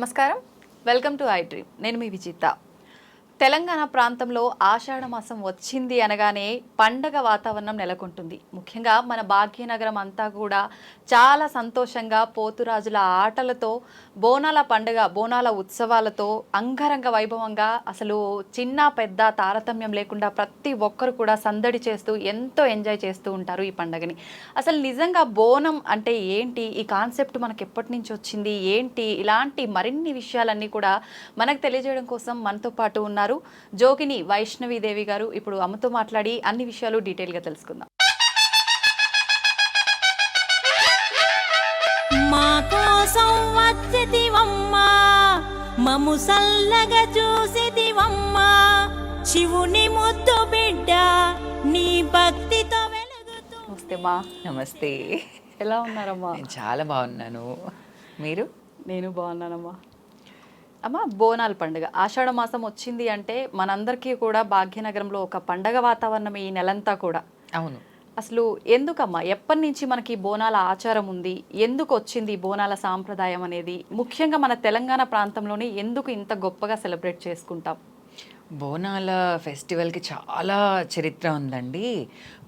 నమస్కారం, welcome to I dream. నేను మీ విజిత. తెలంగాణ ప్రాంతంలో ఆషాఢ మాసం వచ్చింది అనగానే పండగ వాతావరణం నెలకొంటుంది. ముఖ్యంగా మన భాగ్యనగరం అంతా కూడా చాలా సంతోషంగా పోతురాజుల ఆటలతో, బోనాల పండుగ, బోనాల ఉత్సవాలతో అంగరంగ వైభవంగా, అసలు చిన్న పెద్ద తారతమ్యం లేకుండా ప్రతి ఒక్కరు కూడా సందడి చేస్తూ ఎంతో ఎంజాయ్ చేస్తూ ఉంటారు ఈ పండుగని. అసలు నిజంగా బోనం అంటే ఏంటి, ఈ కాన్సెప్ట్ మనకి ఎప్పటి నుంచి వచ్చింది ఏంటి, ఇలాంటి మరిన్ని విషయాలన్నీ కూడా మనకు తెలియజేయడం కోసం మనతో పాటు ఉన్నారు జోగిని వైష్ణవీదేవి గారు. ఇప్పుడు అమ్మతో మాట్లాడి అన్ని విషయాలు డీటెయిల్గా తెలుసుకుందాం. మా కోసం వచ్చేదివమ్మా, మము సల్లగా చూసేదివమ్మా, శివుని ముద్దు బిడ్డ నీ భక్తితో వెలుగుతూ. నమస్తే మా. నమస్తే. ఎలా ఉన్నారమ్మా? నేను చాలా బాగున్నాను. మీరు? నేను బాగున్నానమ్మా. అమ్మ, బోనాల పండుగ ఆషాఢ మాసం వచ్చింది అంటే మనందరికీ కూడా భాగ్యనగరంలో ఒక పండగ వాతావరణం ఈ నెలంతా కూడా. అవును. అసలు ఎందుకమ్మా, ఎప్పటి నుంచి మనకి బోనాల ఆచారం ఉంది, ఎందుకు వచ్చింది బోనాల సాంప్రదాయం అనేది, ముఖ్యంగా మన తెలంగాణ ప్రాంతంలోనే ఎందుకు ఇంత గొప్పగా సెలబ్రేట్ చేసుకుంటాం? బోనాల ఫెస్టివల్కి చాలా చరిత్ర ఉందండి.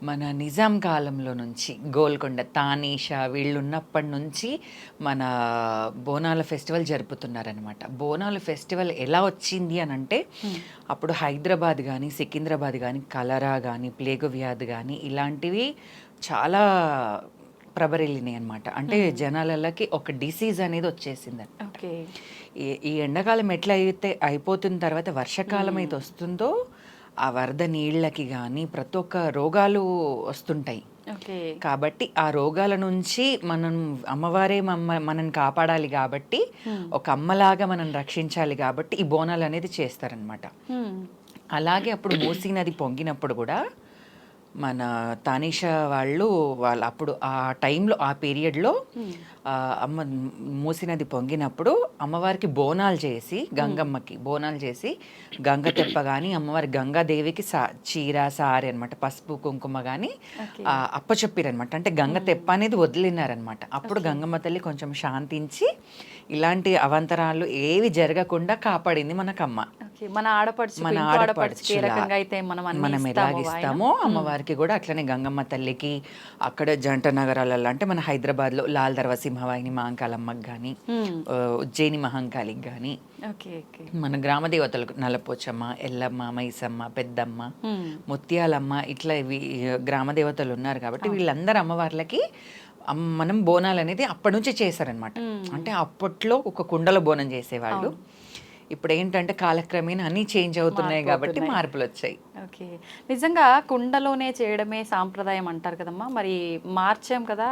మన నిజాం కాలంలో నుంచి గోల్కొండ తానీషా వీళ్ళు ఉన్నప్పటి నుంచి మన బోనాల ఫెస్టివల్ జరుపుతున్నారనమాట. బోనాల ఫెస్టివల్ ఎలా వచ్చింది అని అంటే అప్పుడు హైదరాబాద్ కానీ సికింద్రాబాద్ కానీ కలరా కానీ ప్లేగు వ్యాధి కానీ ఇలాంటివి చాలా ప్రబరిల్లినాయి అనమాట. అంటే జనాలకి ఒక డిసీజ్ అనేది వచ్చేసిందండి. ఓకే. ఈ ఎండాకాలం ఎట్లా అయితే అయిపోతున్న తర్వాత వర్షాకాలం అయితే వస్తుందో ఆ వరద నీళ్ళకి కానీ ప్రతి ఒక్క రోగాలు వస్తుంటాయి. ఓకే. కాబట్టి ఆ రోగాల నుంచి మనం అమ్మవారే మనని కాపాడాలి కాబట్టి, ఒక అమ్మలాగా మనం రక్షించాలి కాబట్టి ఈ బోనాలు అనేది చేస్తారనమాట. అలాగే అప్పుడు మూసీ నది పొంగినప్పుడు కూడా మన తానీషా వాళ్ళు అప్పుడు ఆ టైంలో ఆ పీరియడ్లో అమ్మ మూసీ నది పొంగినప్పుడు అమ్మవారికి బోనాలు చేసి, గంగమ్మకి బోనాలు చేసి, గంగ తెప్ప కానీ అమ్మవారి గంగాదేవికి చీర సారీ అనమాట, పసుపు కుంకుమ కానీ అప్పచెప్పిరనమాట. అంటే గంగ తెప్ప అనేది వదిలినారనమాట. అప్పుడు గంగమ్మ తల్లి కొంచెం శాంతించి ఇలాంటి అవంతరాలు ఏవి జరగకుండా కాపాడింది మనకమ్మ. మన ఆడపడుచు మనం ఎలాగిస్తామో అమ్మవారికి కూడా అట్లనే గంగమ్మ తల్లికి అక్కడ జంట నగరాలలో అంటే మన హైదరాబాద్లో లాల్ దర్వా సింహవాహిని మహంకాళమ్మకి కానీ, ఉజ్జయిని మహంకాళికి కానీ, మన గ్రామ దేవతలకు నలపోచమ్మ, ఎల్లమ్మ, మైసమ్మ, పెద్దమ్మ, ముత్యాలమ్మ ఇట్లా గ్రామ దేవతలు ఉన్నారు కాబట్టి వీళ్ళందరూ అమ్మవార్లకి మనం బోనాలు అనేది అప్పటి నుంచి చేశారనమాట. అంటే అప్పట్లో ఒక కుండలో బోనం చేసేవాళ్ళు. ఇప్పుడు ఏంటంటే కాలక్రమేణా అన్నీ చేంజ్ అవుతున్నాయి కాబట్టి మార్పులు వచ్చాయి. ఓకే. నిజంగా కుండలోనే చేయడమే సాంప్రదాయం అంటారు కదమ్మా, మరి మార్చాం కదా,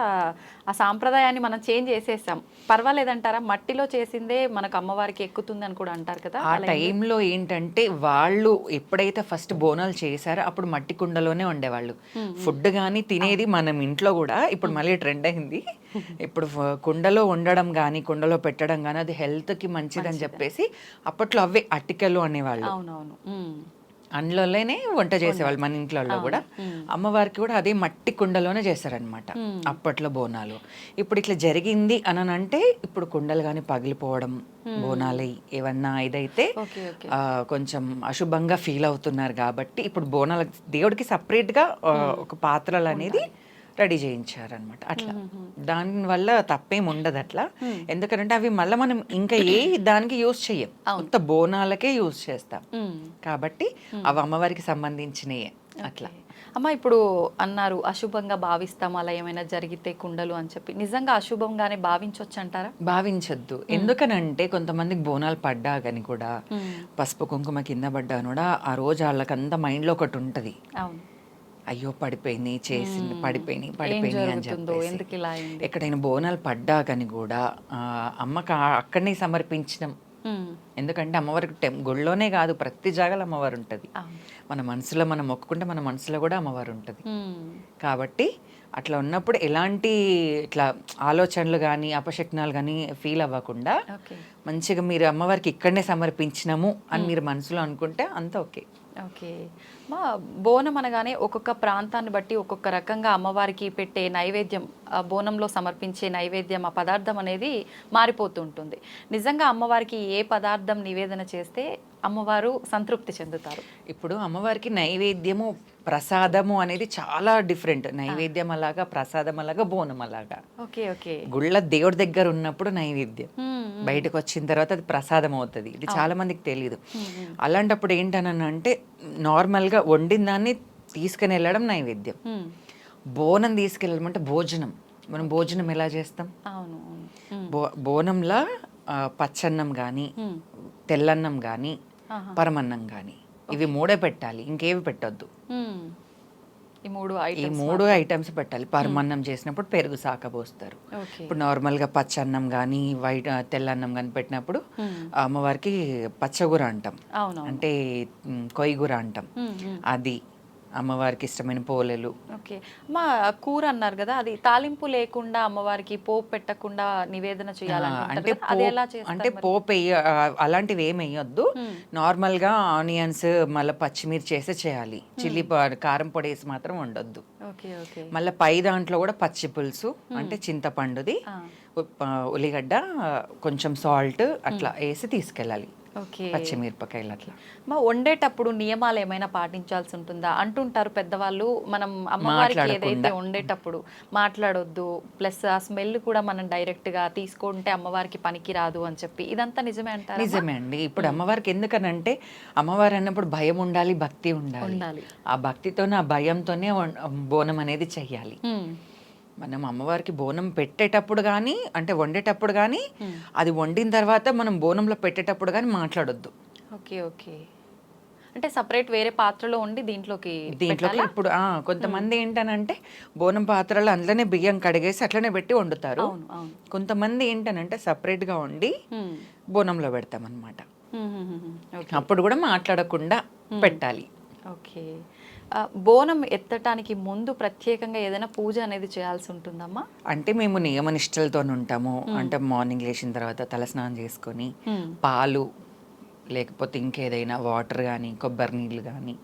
ఆ సాంప్రదాయాన్ని మనం చేంజ్ చేసేసాం, పర్వాలేదంటారా? మట్టిలో చేసిందే మనకు అమ్మవారికి ఎక్కుతుంది అని కూడా అంటారు కదా. ఆ టైంలో ఏంటంటే వాళ్ళు ఎప్పుడైతే ఫస్ట్ బోనాలు చేశారో అప్పుడు మట్టి కుండలోనే ఉండేవాళ్ళు. ఫుడ్ కానీ తినేది మనం ఇంట్లో కూడా ఇప్పుడు మళ్ళీ ట్రెండ్ అయింది. ఇప్పుడు కుండలో ఉండడం కానీ కుండలో పెట్టడం కానీ అది హెల్త్కి మంచిదని చెప్పేసి అప్పట్లో అవే అట్టికలు అనేవాళ్ళు. అవునవును. అందులోనే వంట చేసేవాళ్ళు మన ఇంట్లో కూడా. అమ్మవారికి కూడా అదే మట్టి కుండలోనే చేశారనమాట అప్పట్లో బోనాలు. ఇప్పుడు ఇట్లా జరిగింది అని అంటే ఇప్పుడు కుండలు కానీ పగిలిపోవడం, బోనాలు ఏమన్నా ఇదైతే కొంచెం అశుభంగా ఫీల్ అవుతున్నారు కాబట్టి ఇప్పుడు బోనాల దేవుడికి సపరేట్గా ఒక పాత్రలు అనేది రెడీ చేయించారనమాట. అట్లా దానివల్ల తప్పేం ఉండదు అట్లా. ఎందుకంటే అవి మళ్ళీ మనం ఇంకా దానికి యూజ్ చెయ్యం, కొత్త బోనాలకే యూజ్ చేస్తాం కాబట్టి అవి అమ్మవారికి సంబంధించినయే. అట్లా అమ్మ, ఇప్పుడు అన్నారు అశుభంగా భావిస్తాం అలా ఏమైనా జరిగితే కుండలు అని చెప్పి, నిజంగా అశుభంగానే భావించవచ్చు అంటారా? భావించద్దు. ఎందుకనంటే కొంతమందికి బోనాలు పడ్డా కానీ కూడా పసుపు కుంకుమ కింద పడ్డా కూడా ఆ రోజు వాళ్ళకంతా మైండ్లో ఒకటి ఉంటుంది, అయ్యో పడిపోయింది, చేసింది పడిపోయినాయి అని చెప్పి. ఎక్కడైనా బోనాలు పడ్డా కానీ కూడా అమ్మకి అక్కడనే సమర్పించడం. ఎందుకంటే అమ్మవారికి గుళ్ళోనే కాదు ప్రతి జాగాలో అమ్మవారు ఉంటుంది. మన మనసులో మనం మొక్కుకుంటే మన మనసులో కూడా అమ్మవారు ఉంటుంది. కాబట్టి అట్లా ఉన్నప్పుడు ఎలాంటి ఇట్లా ఆలోచనలు కానీ అపశక్నాలు కానీ ఫీల్ అవ్వకుండా మంచిగా మీరు అమ్మవారికి ఇక్కడనే సమర్పించినాము అని మీరు మనసులో అనుకుంటే అంత ఓకే. ఓకే. మా బోనం అనగానే ఒక్కొక్క ప్రాంతాన్ని బట్టి ఒక్కొక్క రకంగా అమ్మవారికి పెట్టే నైవేద్యం, ఆ బోనంలో సమర్పించే నైవేద్యం, ఆ పదార్థం అనేది మారిపోతూ ఉంటుంది. నిజంగా అమ్మవారికి ఏ పదార్థం నివేదన చేస్తే అమ్మవారు సంతృప్తి చెందుతారు? ఇప్పుడు అమ్మవారికి నైవేద్యము ప్రసాదము అనేది చాలా డిఫరెంట్. నైవేద్యం అలాగా, ప్రసాదం అలాగా, బోనం అలాగా. Okay okay. గుళ్ళ దేవుడి దగ్గర ఉన్నప్పుడు నైవేద్యం, బయటకు వచ్చిన తర్వాత అది ప్రసాదం అవుతుంది. ఇది చాలా మందికి తెలియదు. అలాంటప్పుడు ఏంటనంటే నార్మల్గా వండిన దాన్ని తీసుకుని వెళ్ళడం నైవేద్యం. బోనం తీసుకెళ్ళడం అంటే భోజనం. మనం భోజనం ఎలా చేస్తాం? అవును. బోనంలా పచ్చన్నం కానీ, తెల్లన్నం కానీ, పరమన్నం కానీ, ఇవి మూడే పెట్టాలి, ఇంకేవి పెట్టొద్దు. ఈ 3 ఐటమ్స్ పెట్టాలి. పరమన్నం చేసినప్పుడు పెరుగు సాకబోస్తారు. ఇప్పుడు నార్మల్గా పచ్చన్నం కానీ, తెల్లన్నం కానీ పెట్టినప్పుడు అమ్మవారికి పచ్చగూర అంటాం, అంటే కొయ్యగూర అంటాం. అది అమ్మవారికి ఇష్టమైన పోలేలు. ఓకే. మా కూర అన్నారు కదా, అది తాలింపు లేకుండా అమ్మవారికి పోపు పెట్టకుండా నివేదన చేయాలంటే అంటే పోపు అలాంటివి ఏమి వేయొద్దు. నార్మల్గా ఆనియన్స్ మళ్ళీ పచ్చిమిర్చి వేసి చేయాలి. చిల్లీ కారం పొడి వేసి మాత్రం ఉండొద్దు. మళ్ళీ పై దాంట్లో కూడా పచ్చి పులుసు అంటే చింతపండుది, ఉల్లిగడ్డ, కొంచెం సాల్ట్ అట్లా వేసి తీసుకెళ్ళాలి. పచ్చిమిరపకాయలు అట్లా. మా వండేటప్పుడు నియమాలు ఏమైనా పాటించాల్సి ఉంటుందా? అంటుంటారు పెద్దవాళ్ళు, మనం అమ్మవారికి ఏదైతే వండేటప్పుడు మాట్లాడొద్దు, ప్లస్ ఆ స్మెల్ కూడా మనం డైరెక్ట్ గా తీసుకుంటే అమ్మవారికి పనికి రాదు అని చెప్పి, ఇదంతా నిజమే అంటారు? నిజమే అండి. ఇప్పుడు అమ్మవారికి ఎందుకనంటే అమ్మవారు అన్నప్పుడు భయం ఉండాలి, భక్తి ఉండాలి. ఆ భక్తితోనే, ఆ భయంతోనే బోనం అనేది చెయ్యాలి. మనం అమ్మవారికి బోనం పెట్టేటప్పుడు కానీ, అంటే వండేటప్పుడు కానీ, అది వండిన తర్వాత మనం బోనంలో పెట్టేటప్పుడు కానీ మాట్లాడొద్దు. Okay okay. అంటే సపరేట్ వేరే పాత్రలో ఉండి దీంట్లోకి ఇప్పుడు కొంతమంది ఏంటనంటే బోనం పాత్రలో అందులోనే బియ్యం కడిగేసి అట్లనే పెట్టి వండుతారు. కొంతమంది ఏంటనంటే సపరేట్ గా వండి బోనంలో పెడతాం అన్నమాట. అప్పుడు కూడా మాట్లాడకుండా పెట్టాలి. ఓకే. బోనం ఎత్తటానికి ముందు ప్రత్యేకంగా ఏదైనా పూజ అనేది చేయాల్సి ఉంటుందమ్మా? అంటే మేము నియమనిష్టలతో ఉంటాము. అంటే మార్నింగ్ లేచిన తర్వాత తలస్నానం చేసుకొని పాలు లేకపోతే ఇంకేదైనా వాటర్ కానీ, కొబ్బరి నీళ్ళు కానీ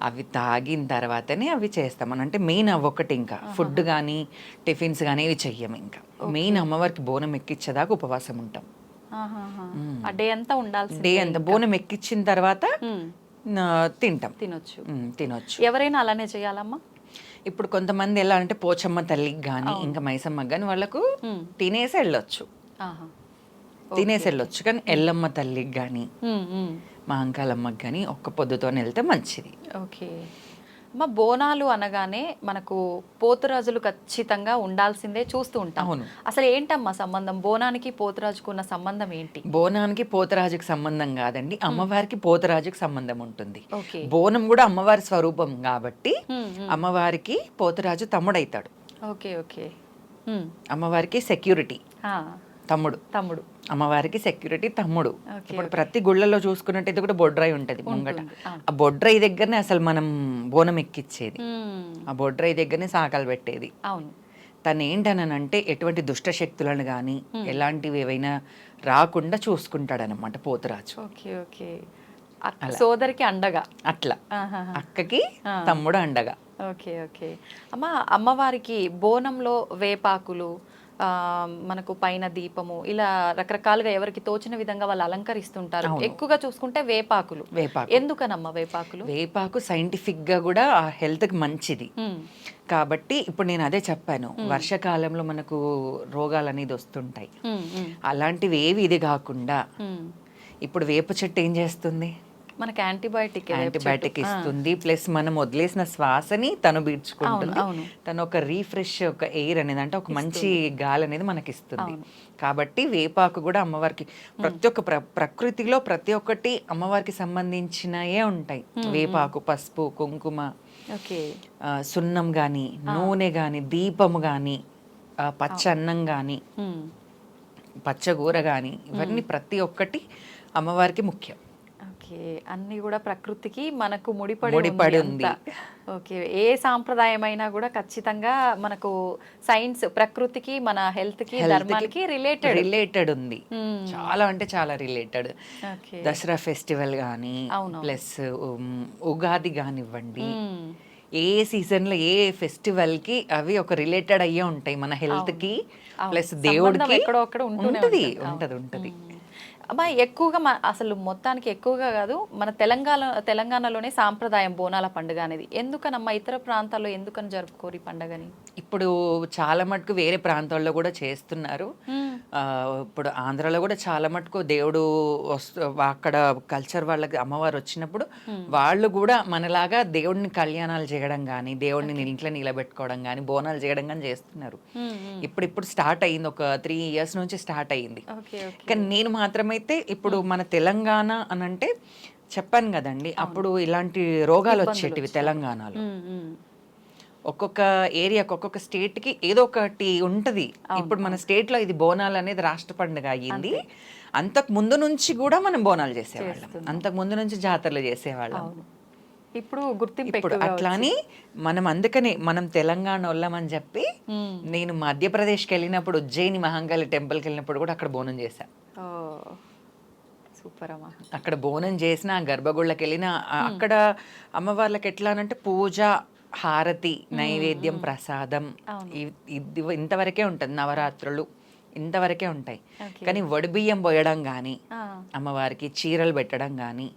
అవి తాగిన తర్వాతనే అవి చేస్తాం. అంటే మెయిన్ అవి ఒకటి. ఇంకా ఫుడ్ కానీ, టిఫిన్స్ కానీ ఇవి చెయ్యం. ఇంకా మెయిన్ అమ్మవారికి బోనం ఎక్కించేదాకా ఉపవాసం ఉంటాం. డే అంతా ఉండాలి. డే అంతా బోనం ఎక్కించిన తర్వాత తింటాం, తినొచ్చు. ఎవరైనా అలానే చేయాలమ్మా? ఇప్పుడు కొంతమంది ఎలా అంటే పోచమ్మ తల్లికి కానీ, ఇంకా మైసమ్మకి కానీ వాళ్ళకు తినేసి వెళ్ళొచ్చు. కానీ ఎల్లమ్మ తల్లికి కానీ, మా అంకాలమ్మకి కానీ ఒక్క పొద్దుతో వెళ్తే మంచిది. ఓకే. మా బోనాలు అనగానే మనకు పోతురాజులు ఖచ్చితంగా ఉండాల్సిందే, చూస్తూ ఉంటాం. అసలు ఏంటమ్మా సంబంధం? బోనానికి పోతురాజుకు ఉన్న సంబంధం ఏంటి? బోనానికి పోతురాజుకి సంబంధం కాదండి, అమ్మవారికి పోతురాజుకి సంబంధం ఉంటుంది. బోనం కూడా అమ్మవారి స్వరూపం కాబట్టి అమ్మవారికి పోతురాజు తమ్ముడైతాడు. Okay okay. అమ్మవారికి సెక్యూరిటీ తమ్ముడు, అమ్మవారికి సెక్యూరిటీ తమ్ముడు. ఇప్పుడు ప్రతి గుళ్ళలో చూసుకున్నట్టయితే కూడా బొడ్రాయి ఉంటది ముంగట. ఆ బొడ్రాయి దగ్గరనే అసలు మనం బోనం ఎక్కిచ్చేది, ఆ బొడ్రాయి దగ్గరనే సాకాలు పెట్టేది. తను ఏంటనంటే ఎటువంటి దుష్ట శక్తులను కానీ ఎలాంటివి ఏవైనా రాకుండా చూసుకుంటాడనమాట పోతురాజు. సోదరికి అండగా అట్లా, అక్కకి తమ్ముడు అండగా. Okay okay. అమ్మవారికి బోనంలో వేపాకులు, మనకు పైన దీపము, ఇలా రకరకాలుగా ఎవరికి తోచిన విధంగా వాళ్ళు అలంకరిస్తుంటారు. ఎక్కువగా చూసుకుంటే వేపాకులు. ఎందుకనమ్మా వేపాకులు? వేపాకు సైంటిఫిక్ గా కూడా హెల్త్ కి మంచిది కాబట్టి. ఇప్పుడు నేను అదే చెప్పాను, వర్షాకాలంలో మనకు రోగాలు అనేది వస్తుంటాయి. అలాంటివి ఏవి ఇది కాకుండా ఇప్పుడు వేప చెట్టు ఏం చేస్తుంది? మనకి యాంటీబయాటిక్ ఇస్తుంది. ప్లస్ మనం వదిలేసిన శ్వాసని తను పీల్చుకుంటుంది. తను ఒక రీఫ్రెష్, ఒక ఎయిర్ అనేది, అంటే ఒక మంచి గాలి అనేది మనకి ఇస్తుంది. కాబట్టి వేపాకు కూడా అమ్మవారికి ప్రతి ఒక్క ప్రకృతిలో ప్రతి ఒక్కటి అమ్మవారికి సంబంధించినయే ఉంటాయి. వేపాకు, పసుపు, కుంకుమ, సున్నం గాని, నూనె గాని, దీపము గాని, పచ్చ అన్నం గాని, పచ్చగూర గాని, ఇవన్నీ ప్రతి ఒక్కటి అమ్మవారికి ముఖ్యం. ఓకే, అన్ని కూడా ప్రకృతికి మనకు ముడిపడి ముడిపడి ఉంది అంతా. ఓకే, ఏ సాంప్రదాయం అయినా కూడా ఖచ్చితంగా మనకు సైన్స్ ప్రకృతికి మన హెల్త్ కి ధర్మానికి రిలేటెడ్ ఉంది. చాలా అంటే చాలా రిలేటెడ్. ఓకే, దసరా ఫెస్టివల్ కానీ ప్లస్ ఉగాది కానివ్వండి, ఏ సీజన్లో ఏ ఫెస్టివల్కి అవి ఒక రిలేటెడ్ అయ్యే ఉంటాయి మన హెల్త్కి ప్లస్ దేవుడికి. ఎక్కడో అక్కడ ఉంటుంది ఉంటుంది ఉంటుంది. అమ్మా ఎక్కువగా అసలు మొత్తానికి ఎక్కువగా కాదు, మన తెలంగాణలోనే సాంప్రదాయం బోనాల పండుగ అనేది. ఎందుకనమ్మా ఇతర ప్రాంతాల్లో ఎందుకని జరుపుకోరు ఈ పండుగని? ఇప్పుడు చాలా మటుకు వేరే ప్రాంతాల్లో కూడా చేస్తున్నారు. ఇప్పుడు ఆంధ్రాలో కూడా చాలా మటుకు దేవుడు అక్కడ కల్చర్ వాళ్ళకి అమ్మవారు వచ్చినప్పుడు వాళ్ళు కూడా మనలాగా దేవుడిని కళ్యాణాలు చేయడం కానీ, దేవుడిని ఇంట్లో నిలబెట్టుకోవడం కానీ, బోనాలు చేయడం కానీ చేస్తున్నారు. ఇప్పుడు స్టార్ట్ అయ్యింది, ఒక 3 years నుంచి స్టార్ట్ అయ్యింది. కానీ నేను మాత్రమైతే ఇప్పుడు మన తెలంగాణ అని అంటే చెప్పాను కదండి, అప్పుడు ఇలాంటి రోగాలు వచ్చేటివి తెలంగాణలో. ఒక్కొక్క ఏరియాకి ఒక్కొక్క స్టేట్కి ఏదో ఒకటి ఉంటుంది. ఇప్పుడు మన స్టేట్లో ఇది బోనాలు అనేది రాష్ట్ర పండుగ అయ్యింది. అంతకు ముందు నుంచి కూడా మనం బోనాలు చేసేవాళ్ళం, అంతకు ముందు నుంచి జాతరలు చేసేవాళ్ళం. ఇప్పుడు గుర్తింపు ఇప్పుడు అట్లాని అందుకనే మనం తెలంగాణ వాళ్ళమని చెప్పి నేను మధ్యప్రదేశ్కి వెళ్ళినప్పుడు ఉజ్జయిని మహంకాళి టెంపుల్కి వెళ్ళినప్పుడు కూడా అక్కడ బోనం చేశా. సూపర్ అమ్మా. అక్కడ బోనం చేసిన గర్భగుళ్ళకి వెళ్ళిన అక్కడ అమ్మవార్లకి ఎట్లా అంటే పూజ, హారతి, నైవేద్యం, ప్రసాదం ఇంతవరకే ఉంటుంది. నవరాత్రులు ఇంతవరకే ఉంటాయి. కానీ వడిబియ్యం పోయడం కానీ, అమ్మవారికి చీరలు పెట్టడం కానీ,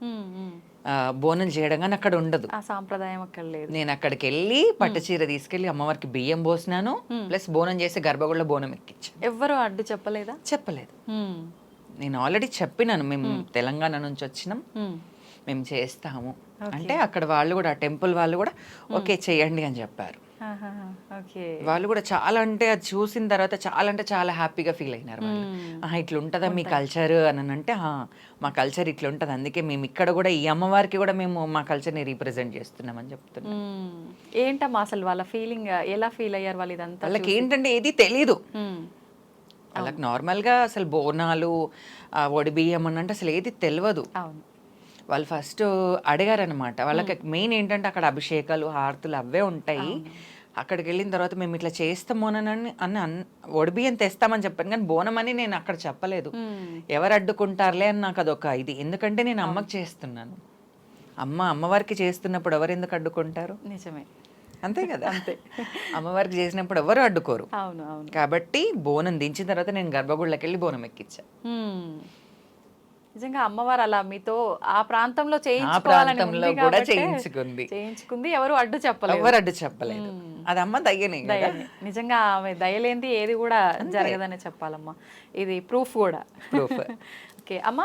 బోనం చేయడం కానీ అక్కడ ఉండదు. ఆ సాంప్రదాయం అక్కడ లేదు. నేను అక్కడికి వెళ్ళి పట్టు చీర తీసుకెళ్లి అమ్మవారికి బియ్యం పోసినాను, ప్లస్ బోనం చేసి గర్భగుళ్ళ బోనం ఎక్కించాను. ఎవ్వరు అడ్డు చెప్పలేదా? చెప్పలేదు. నేను ఆల్రెడీ చెప్పినాను, మేము తెలంగాణ నుంచి వచ్చినాం, మేము చేస్తాము అంటే అక్కడ వాళ్ళు కూడా టెంపుల్ వాళ్ళు కూడా ఓకే చేయండి అని చెప్పారు. వాళ్ళు కూడా చాలా అంటే అది చూసిన తర్వాత చాలా అంటే చాలా హ్యాపీగా ఫీల్ అయినారు. ఇట్లా ఉంటుందా మీ కల్చర్ అని అంటే, మా కల్చర్ ఇట్లా ఉంటుంది, అందుకే మేము ఇక్కడ కూడా ఈ అమ్మవారికి కూడా మేము మా కల్చర్ని రీప్రజెంట్ చేస్తున్నామని చెప్తున్నాం. ఏంటమ్మా అసలు వాళ్ళ ఫీలింగ్, ఎలా ఫీల్ అయ్యారు వాళ్ళు? ఇదంతా వాళ్ళకి ఏంటంటే ఏది తెలీదు. వాళ్ళకి నార్మల్గా అసలు బోనాలు, ఒడిబియ్యం అని అంటే అసలు ఏది తెలియదు. వాళ్ళు ఫస్ట్ అడిగారనమాట. వాళ్ళకి మెయిన్ ఏంటంటే అక్కడ అభిషేకాలు, హారతులు అవే ఉంటాయి. అక్కడికి వెళ్ళిన తర్వాత మేము ఇట్లా చేస్తాము అని ఒడిబియ్యం తెస్తామని చెప్పాను, కానీ బోనం అని నేను అక్కడ చెప్పలేదు. ఎవరు అడ్డుకుంటారులే అని నాకు అదొక ఇది. ఎందుకంటే నేను అమ్మకి చేస్తున్నాను, అమ్మవారికి చేస్తున్నప్పుడు ఎవరు ఎందుకు అడ్డుకుంటారు? నిజమే, అంతే కదా. అంతే, అమ్మవారికి చేసినప్పుడు ఎవరు అడ్డుకోరు. కాబట్టి బోనం దించిన తర్వాత నేను గర్భగుళ్ళకి వెళ్ళి బోనం ఎక్కించా. నిజంగా అమ్మవారు అలా మీతో ఆ ప్రాంతంలో కూడా చేయించుకుంది. ఎవరు అడ్డు చెప్పలేదు. అది అమ్మ దయ్యనే. నిజంగా ఆమె దయలేంది ఏది కూడా జరగదనే చెప్పాలమ్మా. ఇది ప్రూఫ్ కూడా. ఓకే అమ్మ,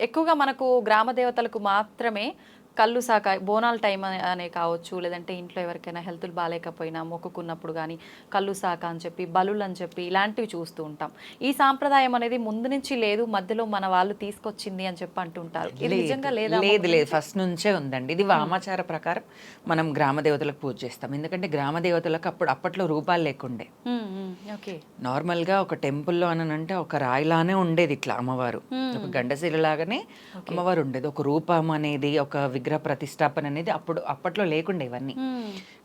ఎక్కువగా మనకు గ్రామ దేవతలకు మాత్రమే కళ్ళు సాక బోనాల టైం అనే కావచ్చు, లేదంటే ఇంట్లో ఎవరికైనా హెల్త్లు బాగాలేకపోయినా మొక్కుకున్నప్పుడు కానీ కళ్ళు సాక అని చెప్పి, బలులు అని చెప్పి ఇలాంటివి చూస్తూ ఉంటాం. ఈ సాంప్రదాయం అనేది ముందు నుంచి లేదు, మధ్యలో మన వాళ్ళు తీసుకొచ్చింది అని చెప్పి అంటుంటారు. ఇది నిజంగా లేదు, ఫస్ట్ నుంచే ఉందండి. ఇది వామాచార ప్రకారం మనం గ్రామ దేవతలకు పూజ చేస్తాం. ఎందుకంటే గ్రామ దేవతలకు అప్పట్లో రూపాలు లేకుండే. నార్మల్ గా ఒక టెంపుల్లో అని అంటే ఒక రాయిలానే ఉండేది, ఇట్లా అమ్మవారు ఒక గండశిల లాగానే అమ్మవారు ఉండేది. ఒక రూపం అనేది, ఒక విగ్రహ ప్రతిష్టాపన అనేది అప్పట్లో లేకుండే ఇవన్నీ.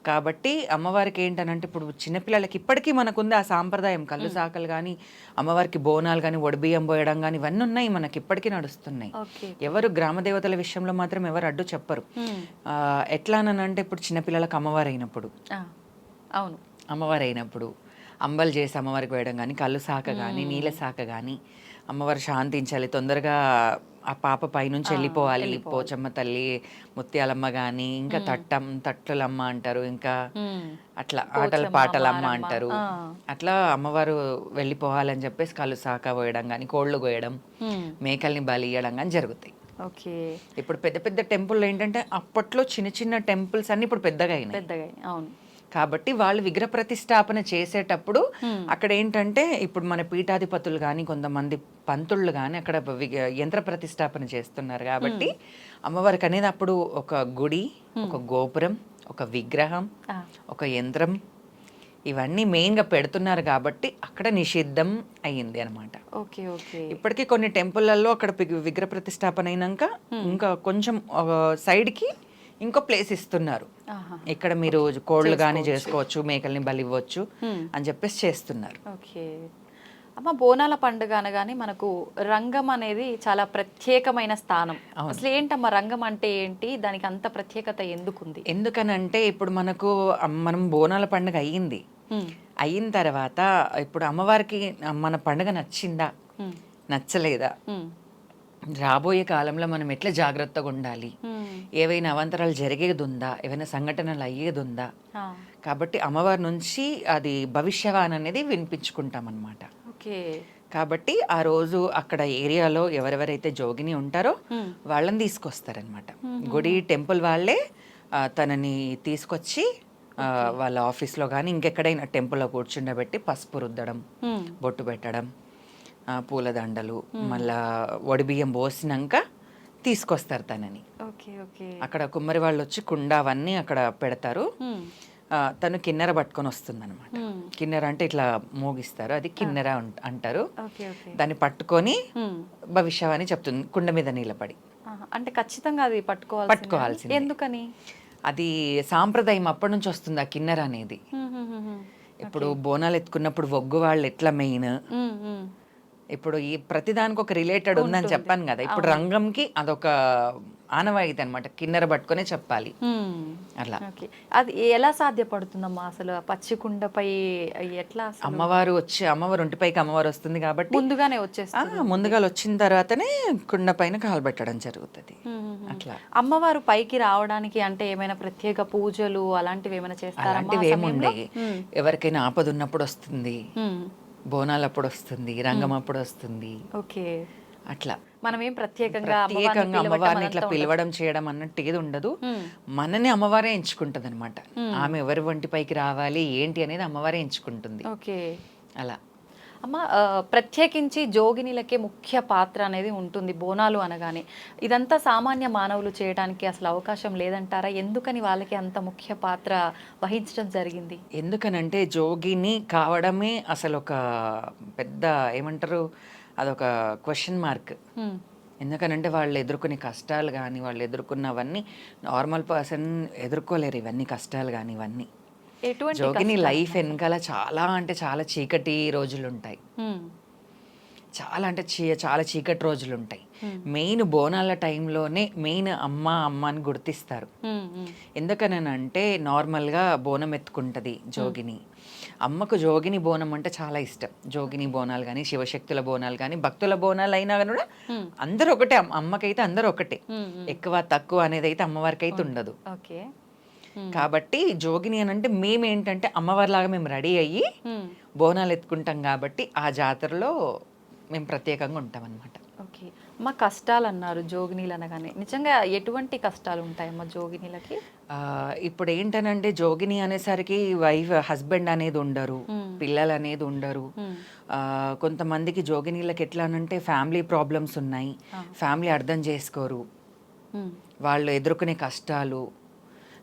కాబట్టి అమ్మవారికి ఏంటనంటే ఇప్పుడు చిన్నపిల్లలకి ఇప్పటికీ మనకుంది ఆ సాంప్రదాయం. కళ్ళు సాకలు కానీ, అమ్మవారికి బోనాలు కానీ, ఒడిబియ్యం పోయడం కానీ ఇవన్నీ ఉన్నాయి, మనకి ఇప్పటికీ నడుస్తున్నాయి. ఎవరు గ్రామ దేవతల విషయంలో మాత్రం ఎవరు అడ్డు చెప్పరు. ఎట్లానంటే ఇప్పుడు చిన్నపిల్లలకు అమ్మవారు అయినప్పుడు, అవును, అమ్మవారు అయినప్పుడు అంబలు చేసి అమ్మవారికి వేయడం కానీ, కళ్ళు సాక కానీ, నీళ్ళ సాక కానీ, అమ్మవారు శాంతించాలి, తొందరగా ఆ పాప పైనుంచి వెళ్ళిపోవాలి, పోచమ్మ తల్లి, ముత్యాలమ్మ కానీ, ఇంకా తట్లమ్మ అంటారు, ఇంకా అట్లా ఆటల పాటలమ్మ అంటారు, అట్లా అమ్మవారు వెళ్ళిపోవాలని చెప్పేసి కళ్ళు సాక పోయడం కానీ, కోళ్ళు కోయడం, మేకల్ని బలి ఇవ్వడం కానీ జరుగుతాయి. ఇప్పుడు పెద్ద పెద్ద టెంపుల్ ఏంటంటే అప్పట్లో చిన్న చిన్న టెంపుల్స్ అన్ని ఇప్పుడు పెద్దగా అయినాయి. అవును, కాబట్టి వాళ్ళు విగ్రహ ప్రతిష్టాపన చేసేటప్పుడు అక్కడ ఏంటంటే ఇప్పుడు మన పీఠాధిపతులు కానీ, కొంతమంది పంతుళ్ళు కానీ అక్కడ యంత్ర ప్రతిష్టాపన చేస్తున్నారు. కాబట్టి అమ్మవారికి అనేది అప్పుడు ఒక గుడి, ఒక గోపురం, ఒక విగ్రహం, ఒక యంత్రం, ఇవన్నీ మెయిన్గా పెడుతున్నారు కాబట్టి అక్కడ నిషిద్ధం అయ్యింది అనమాట. Okay okay. ఇప్పటికీ కొన్ని టెంపుల్లలో అక్కడ విగ్రహ ప్రతిష్టాపన అయినాక ఇంకా కొంచెం సైడ్కి ఇంకో ప్లేస్ ఇస్తున్నారు. ఆహా. ఇక్కడ మీరు కోళ్ళు కానీ చేసుకోవచ్చు, మేకల్ని బలి ఇవ్వచ్చు అని చెప్పేసి చేస్తున్నారు. ఓకే. అమ్మ, బోనాల పండుగ అనగానే మనకు రంగం అనేది చాలా ప్రత్యేకమైన స్థానం. అసలు ఏంటమ్మా రంగం అంటే ఏంటి, దానికి అంత ప్రత్యేకత ఎందుకుంది? ఎందుకనంటే ఇప్పుడు మనం బోనాల పండుగ అయిన తర్వాత ఇప్పుడు అమ్మవారికి మన పండుగ నచ్చిందా నచ్చలేదా, రాబోయే కాలంలో మనం ఎట్లా జాగ్రత్తగా ఉండాలి, ఏవైనా అవాంతరాలు జరిగేది ఉందా, ఏవైనా సంఘటనలు అయ్యేది ఉందా, కాబట్టి అమ్మవారి నుంచి అది భవిష్యవాణి అనేది వినిపించుకుంటాం అన్నమాట. కాబట్టి ఆ రోజు అక్కడ ఏరియాలో ఎవరెవరైతే జోగిని ఉంటారో వాళ్ళని తీసుకొస్తారనమాట. గుడి టెంపుల్ వాళ్ళే తనని తీసుకొచ్చి వాళ్ళ ఆఫీస్లో కానీ ఇంకెక్కడైనా టెంపుల్లో కూర్చుండబెట్టి పసుపు రుద్దడం, బొట్టు పెట్టడం, పూలదండలు, మళ్ళా వడిబియ్యం పోసినాక తీసుకొస్తారు తనని. అక్కడ కుమ్మరి వాళ్ళు వచ్చి కుండ అవన్నీ అక్కడ పెడతారు. తను కిన్నెర పట్టుకొని వస్తుంది అనమాట. కిన్నెర అంటే ఇట్లా మోగిస్తారు, అది కిన్నెర అంటారు. దాన్ని పట్టుకొని భవిష్యవాణి చెప్తుంది కుండ మీద నిలబడి. అంటే ఖచ్చితంగా అది పట్టుకోవాల్సింది. ఎందుకని? అది సాంప్రదాయం అప్పటి నుంచి వస్తుంది ఆ కిన్నెర అనేది. ఇప్పుడు బోనాలు ఎత్తుకున్నప్పుడు ఒగ్గు వాళ్ళు ఎట్లా మెయిన్, ఇప్పుడు ఈ ప్రతిదానికి ఒక రిలేటెడ్ ఉందని చెప్పాను కదా. ఇప్పుడు రంగంకి అదొక ఆనవాయితీ అనమాట, కిన్నెర పట్టుకునే చెప్పాలి అట్లా. అది ఎలా సాధ్యపడుతుందమ్మా అసలు పచ్చికుండపై? ఎట్లా అమ్మవారు ఒంటిపైకి అమ్మవారు వస్తుంది కాబట్టి ముందుగానే వచ్చేస్తుంది. ముందుగా వచ్చిన తర్వాతనే కుండ పైన కాలు పెట్టడం జరుగుతుంది. అట్లా అమ్మవారు పైకి రావడానికి అంటే ఏమైనా ప్రత్యేక పూజలు అలాంటివి ఏమైనా చేస్తారా? అలాంటివి ఏముండయి. ఎవరికైనా ఆపద ఉన్నప్పుడు వస్తుంది, బోనాలు అప్పుడు వస్తుంది, రంగం అప్పుడు వస్తుంది. ఓకే. అట్లా మనం ఏం ప్రత్యేకంగా అమ్మవారిని ఇట్లా పిలవడం చేయడం అన్నట్టు ఏది ఉండదు. మనని అమ్మవారే ఎంచుకుంటది అనమాట. ఆమె ఎవరి వంటిపైకి రావాలి ఏంటి అనేది అమ్మవారే ఎంచుకుంటుంది. ఓకే. అలా అమ్మ, ప్రత్యేకించి జోగినిలకే ముఖ్య పాత్ర అనేది ఉంటుంది బోనాలు అనగానే. ఇదంతా సామాన్య మానవులు చేయడానికి అసలు అవకాశం లేదంటారా? ఎందుకని వాళ్ళకి అంత ముఖ్య పాత్ర వహించడం జరిగింది? ఎందుకనంటే జోగిని కావడమే అసలు ఒక పెద్ద ఏమంటారు, అదొక క్వశ్చన్ మార్క్. ఎందుకనంటే వాళ్ళు ఎదుర్కొనే కష్టాలు కానీ వాళ్ళు ఎదుర్కొన్నవన్నీ నార్మల్ పర్సన్ ఎదుర్కోలేరు. ఇవన్నీ కష్టాలు కానీ ఇవన్నీ. జోగిని లైఫ్ వెనకాల చాలా అంటే చాలా చీకటి రోజులు ఉంటాయి. చాలా అంటే చాలా చీకటి రోజులు ఉంటాయి. మెయిన్ బోనాల టైంలోనే మెయిన్ అమ్మ అని గుర్తిస్తారు. ఎందుకనంటే నార్మల్గా బోనం ఎత్తుకుంటుంది జోగిని. అమ్మకు జోగిని బోనం అంటే చాలా ఇష్టం. జోగిని బోనాలు కానీ, శివశక్తుల బోనాలు కానీ, భక్తుల బోనాలు అయినా కూడా అందరూ ఒకటే. అమ్మకైతే అందరూ ఒకటే, ఎక్కువ తక్కువ అనేది అయితే అమ్మవారికి అయితే ఉండదు. కాబట్టి జోగిని అని అంటే మేమేంటంటే అమ్మవారిలాగా మేము రెడీ అయ్యి బోనాలు ఎత్తుకుంటాం కాబట్టి ఆ జాతరలో మేము ప్రత్యేకంగా ఉంటాం అనమాట. ఓకే. మా కష్టాలు అన్నారు జోగినీలు అనగానే, నిజంగా ఎటువంటి కష్టాలు ఉంటాయమ్మా జోగినీలకి? ఇప్పుడు ఏంటనంటే జోగిని అనేసరికి హస్బెండ్ అనేది ఉండరు, పిల్లలు అనేది ఉండరు. కొంతమందికి జోగినీలకి ఎట్లా అనంటే ఫ్యామిలీ ప్రాబ్లమ్స్ ఉన్నాయి, ఫ్యామిలీ అర్థం చేసుకోరు, వాళ్ళు ఎదుర్కొనే కష్టాలు.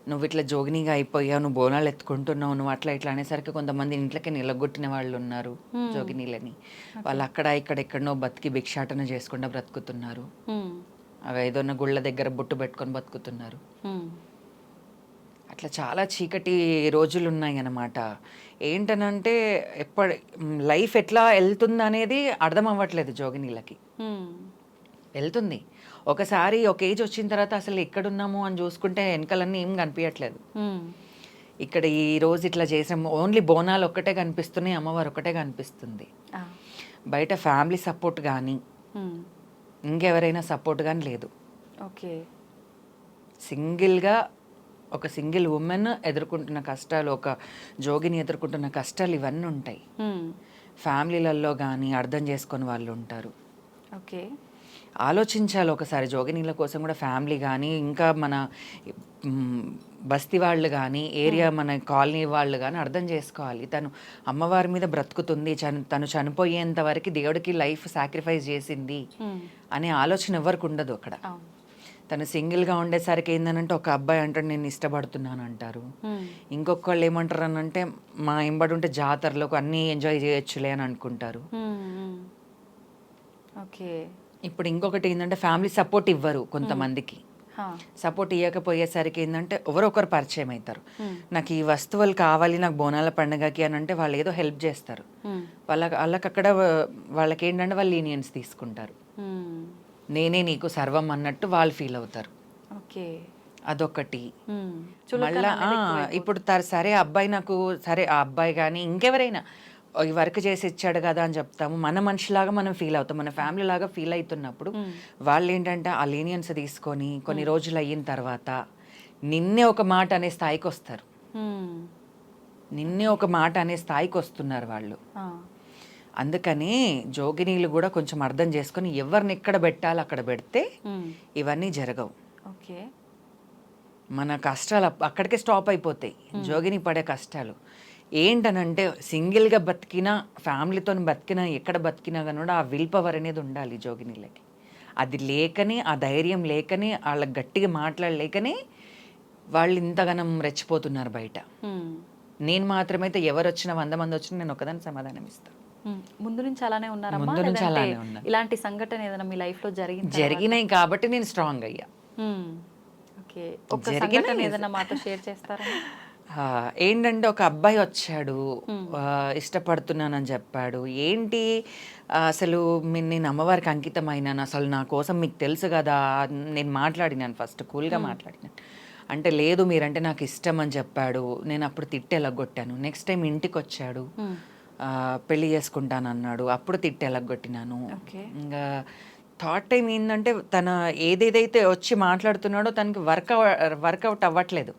నువ్వు ఇట్లా జోగినిగా అయిపోయావు, నువ్వు బోనాలు ఎత్తుకుంటున్నావు, నువ్వు అట్లా ఇట్లా అనేసరికి కొంతమంది ఇంట్లోకి నిలగొట్టిన వాళ్ళు ఉన్నారు జోగినీలని. వాళ్ళు అక్కడ ఇక్కడ ఎక్కడనో బతికి భిక్షాటన చేసుకుండా బ్రతుకుతున్నారు. అవి ఏదన్నా గుళ్ళ దగ్గర బొట్టు పెట్టుకొని బతుకుతున్నారు. అట్లా చాలా చీకటి రోజులు ఉన్నాయి అన్నమాట. ఏంటనంటే లైఫ్ ఎట్లా వెళ్తుంది అనేది అర్థం అవ్వట్లేదు జోగినీలకి. వెళ్తుంది ఒకసారి ఒక ఏజ్ వచ్చిన తర్వాత అసలు ఎక్కడున్నాము అని చూసుకుంటే వెనకాలన్నీ ఏం కనిపించట్లేదు. ఇక్కడ ఈ రోజు ఇట్లా చేసాము, ఓన్లీ బోనాలు ఒక్కటే కనిపిస్తున్నాయి, అమ్మవారు ఒకటే కనిపిస్తుంది. బయట ఫ్యామిలీ సపోర్ట్ కానీ ఇంకెవరైనా సపోర్ట్ కానీ లేదు. ఓకే. సింగిల్గా ఒక సింగిల్ ఉమెన్ ఎదుర్కొంటున్న కష్టాలు, ఒక జోగిని ఎదుర్కొంటున్న కష్టాలు ఇవన్నీ ఉంటాయి. ఫ్యామిలీలలో కానీ అర్థం చేసుకొని వాళ్ళు ఉంటారు. ఓకే. ఆలోచించాలి ఒకసారి జోగినీల కోసం కూడా ఫ్యామిలీ కానీ, ఇంకా మన బస్తీ వాళ్ళు కానీ, ఏరియా మన కాలనీ వాళ్ళు కానీ అర్థం చేసుకోవాలి. తను అమ్మవారి మీద బ్రతుకుతుంది, తను చనిపోయేంత వరకు దేవుడికి లైఫ్ సాక్రిఫైస్ చేసింది అనే ఆలోచన ఎవరికి ఉండదు అక్కడ. తను సింగిల్గా ఉండేసరికి ఏంటంటే ఒక అబ్బాయి అంటాడు నేను ఇష్టపడుతున్నాను అంటారు. ఇంకొకళ్ళు ఏమంటారు అని అంటే మా ఎంబడి ఉంటే జాతరలోకి అన్నీ ఎంజాయ్ చేయొచ్చులే అని అనుకుంటారు. ఓకే. ఇప్పుడు ఇంకొకటి ఏంటంటే ఫ్యామిలీ సపోర్ట్ ఇవ్వరు కొంతమందికి. సపోర్ట్ ఇవ్వకపోయేసరికి ఏంటంటే ఎవరొకరు పరిచయం అవుతారు. నాకు ఈ వస్తువులు కావాలి నాకు బోనాల పండుగకి అని అంటే వాళ్ళు ఏదో హెల్ప్ చేస్తారు. వాళ్ళకి అక్కడ వాళ్ళకి ఏంటంటే వాళ్ళు లీనియన్స్ తీసుకుంటారు. నేనే నీకు సర్వం అన్నట్టు వాళ్ళు ఫీల్ అవుతారు. ఓకే. అదొకటి. మళ్ళా ఇప్పుడు సరే అబ్బాయి నాకు సరే ఆ అబ్బాయి కానీ ఇంకెవరైనా ఈ వర్క్ చేసి ఇచ్చాడు కదా అని చెప్తాము. మన మనిషిలాగా మనం ఫీల్ అవుతాం, మన ఫ్యామిలీ లాగా ఫీల్ అవుతున్నప్పుడు వాళ్ళు ఏంటంటే ఆ లీనియన్స్ తీసుకొని కొన్ని రోజులు అయిన తర్వాత నిన్నే ఒక మాట అనే స్థాయికి వస్తారు. నిన్నే ఒక మాట అనే స్థాయికి వస్తున్నారు వాళ్ళు. అందుకని జోగినీలు కూడా కొంచెం అర్థం చేసుకొని ఎవరిని ఎక్కడ పెట్టాలో అక్కడ పెడితే ఇవన్నీ జరగవు. ఓకే. మన కష్టాలు అక్కడికే స్టాప్ అయిపోతాయి. జోగిని పడే కష్టాలు ఏంటనంటే సింగిల్గా బతికినా ఫ్యామిలీతో బతికినా ఎక్కడ బతికినా కానీ కూడా ఆ విల్ పవర్ అనేది ఉండాలి జోగినీలకి. అది లేకనే ఆ ధైర్యం లేకనే వాళ్ళకి గట్టిగా మాట్లాడలేకనే వాళ్ళు ఇంతగానం రెచ్చిపోతున్నారు బయట. నేను మాత్రమైతే ఎవరు వచ్చినా 100 మంది వచ్చినా నేను ఒకదాని సమాధానం ఇస్తాను. ముందు నుంచి అలానే ఉన్నారమ్మా? ముందు నుంచి అలానే ఉన్నా. ఇలాంటి సంఘటన ఏదైనా మీ లైఫ్ లో జరిగినాయి కాబట్టి నేను స్ట్రాంగ్ అయ్యా. ఓకే. ఒక సంఘటన ఏదైనా మాతో షేర్ చేస్తారా? ఏంటంటే ఒక అబ్బాయి వచ్చాడు, ఇష్టపడుతున్నానని చెప్పాడు. ఏంటి అసలు నేను అమ్మవారికి అంకితమైనాను, అసలు నా కోసం మీకు తెలుసు కదా. నేను మాట్లాడినాను, ఫస్ట్ కూల్గా మాట్లాడినాను. అంటే లేదు మీరంటే నాకు ఇష్టం అని చెప్పాడు. నేను అప్పుడు తిట్టెలగొట్టాను. నెక్స్ట్ టైం ఇంటికి వచ్చాడు, పెళ్లి చేసుకుంటాను అన్నాడు. అప్పుడు తిట్టెలగొట్టినాను. ఇంకా థర్డ్ టైం ఏంటంటే తన ఏదేదైతే వచ్చి మాట్లాడుతున్నాడో తనకి వర్కౌట్ అవ్వట్లేదు.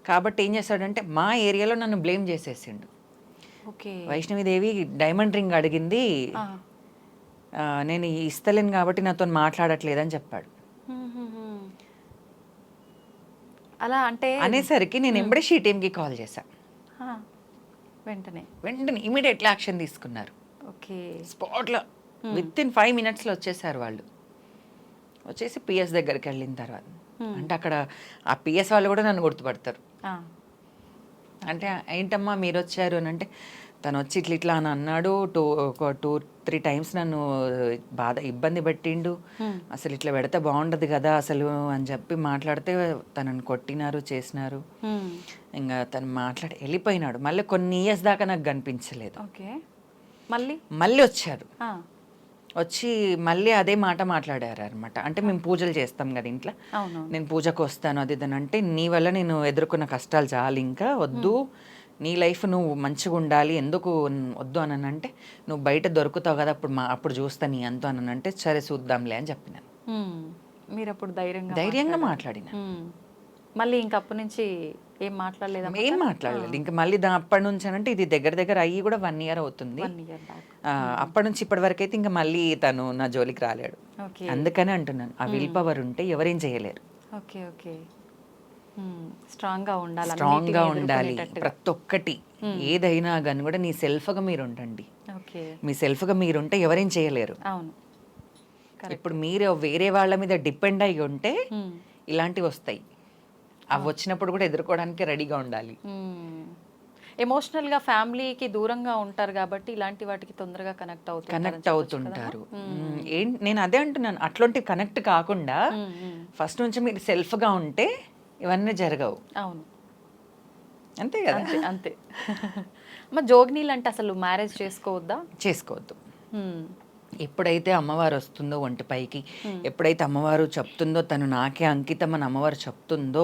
కాబట్టి ఏం చేస్తాడంటే మా ఏరియాలో నన్ను బ్లేమ్ చేసేసిండు. వైష్ణవిదేవి డైమండ్ రింగ్ అడిగింది, నేను ఇస్తలేను కాబట్టి నాతో మాట్లాడట్లేదని చెప్పాడు. అలా అంటే అనేసరికి నేను ఎంబడే షీ టీమ్కి కాల్ చేశాను. వెంటనే ఇమీడియట్లీ యాక్షన్ తీసుకున్నారు. ఓకే. స్పాట్లో విత్ ఇన్ 5 minutesలో వచ్చేసారు వాళ్ళు. వచ్చేసి పిఎస్ దగ్గరికి వెళ్ళిన తర్వాత అంటే అక్కడ ఆ పిఎస్ వాళ్ళు కూడా నన్ను గుర్తుపడతారు. అంటే ఏంటమ్మా మీరు వచ్చారు అని అంటే తను వచ్చి ఇట్లా అని అన్నాడు. 2-3 times నన్ను ఇబ్బంది పెట్టిండు. అసలు ఇట్లా పెడితే బాగుండదు కదా అసలు అని చెప్పి మాట్లాడితే తనని కొట్టినారు, చేసినారు. ఇంకా తను మాట్లాడి వెళ్ళిపోయినాడు. మళ్ళీ కొన్ని ఇయర్స్ దాకా నాకు కనిపించలేదు. మళ్ళీ వచ్చారు. వచ్చి మళ్ళీ అదే మాట మాట్లాడారు అనమాట. అంటే మేము పూజలు చేస్తాం కదా ఇంట్లో, నేను పూజకు వస్తాను అది ఇదని అంటే నీ వల్ల నేను ఎదుర్కొన్న కష్టాలు చాలు, ఇంకా వద్దు, నీ లైఫ్ నువ్వు మంచిగా ఉండాలి, ఎందుకు వద్దు అని అంటే నువ్వు బయట దొరుకుతావు కదా అప్పుడు చూస్తా నీ అంత అని అంటే సరే చూద్దాంలే అని చెప్పినాను. మీరు అప్పుడు ధైర్యంగా మాట్లాడినా. మళ్ళీ ఇంక అప్పటి నుంచి ఏం మాట్లాడలేదు. ఇంకా మళ్ళీ అప్పటి నుంచి అంటే ఇది దగ్గర అయ్యి కూడా 1 year అవుతుంది. అప్పటి నుంచి ఇప్పటి వరకు అయితే ఇంకా మళ్ళీ తను నా జోలికి రాలేడు. అందుకనే అంటున్నాను ఆ విల్ పవర్ ఉంటే ఎవరేం చేయలేరు. స్ట్రాంగ్ గా ఉండాలి ప్రతి ఒక్కటి. ఏదైనా కానీ కూడా నీ సెల్ఫ్గా మీరు ఉండండి. మీ సెల్ఫ్గా మీరుంటే ఎవరేం చేయలేరు. ఇప్పుడు మీరు వేరే వాళ్ళ మీద డిపెండ్ అయ్యి ఉంటే ఇలాంటివి వస్తాయి. అవి వచ్చినప్పుడు కూడా ఎదుర్కోవడానికి రెడీగా ఉండాలి. ఎమోషనల్ గా ఫ్యామిలీకి దూరంగా ఉంటారు కాబట్టి ఇలాంటి వాటికి తొందరగా కనెక్ట్ అవుతుంటారు. నేను అదే అంటున్నాను, అట్లాంటి కనెక్ట్ కాకుండా ఫస్ట్ నుంచి మీరు సెల్ఫ్ గా ఉంటే ఇవన్నీ జరగవు. అవును, అంతే కదా. అంతే. జోగినీలు అంటే అసలు మ్యారేజ్ చేసుకోవద్దు. ఎప్పుడైతే అమ్మవారు వస్తుందో ఒంటిపైకి, ఎప్పుడైతే అమ్మవారు చెప్తుందో తను నాకే అంకితం అని అమ్మవారు చెప్తుందో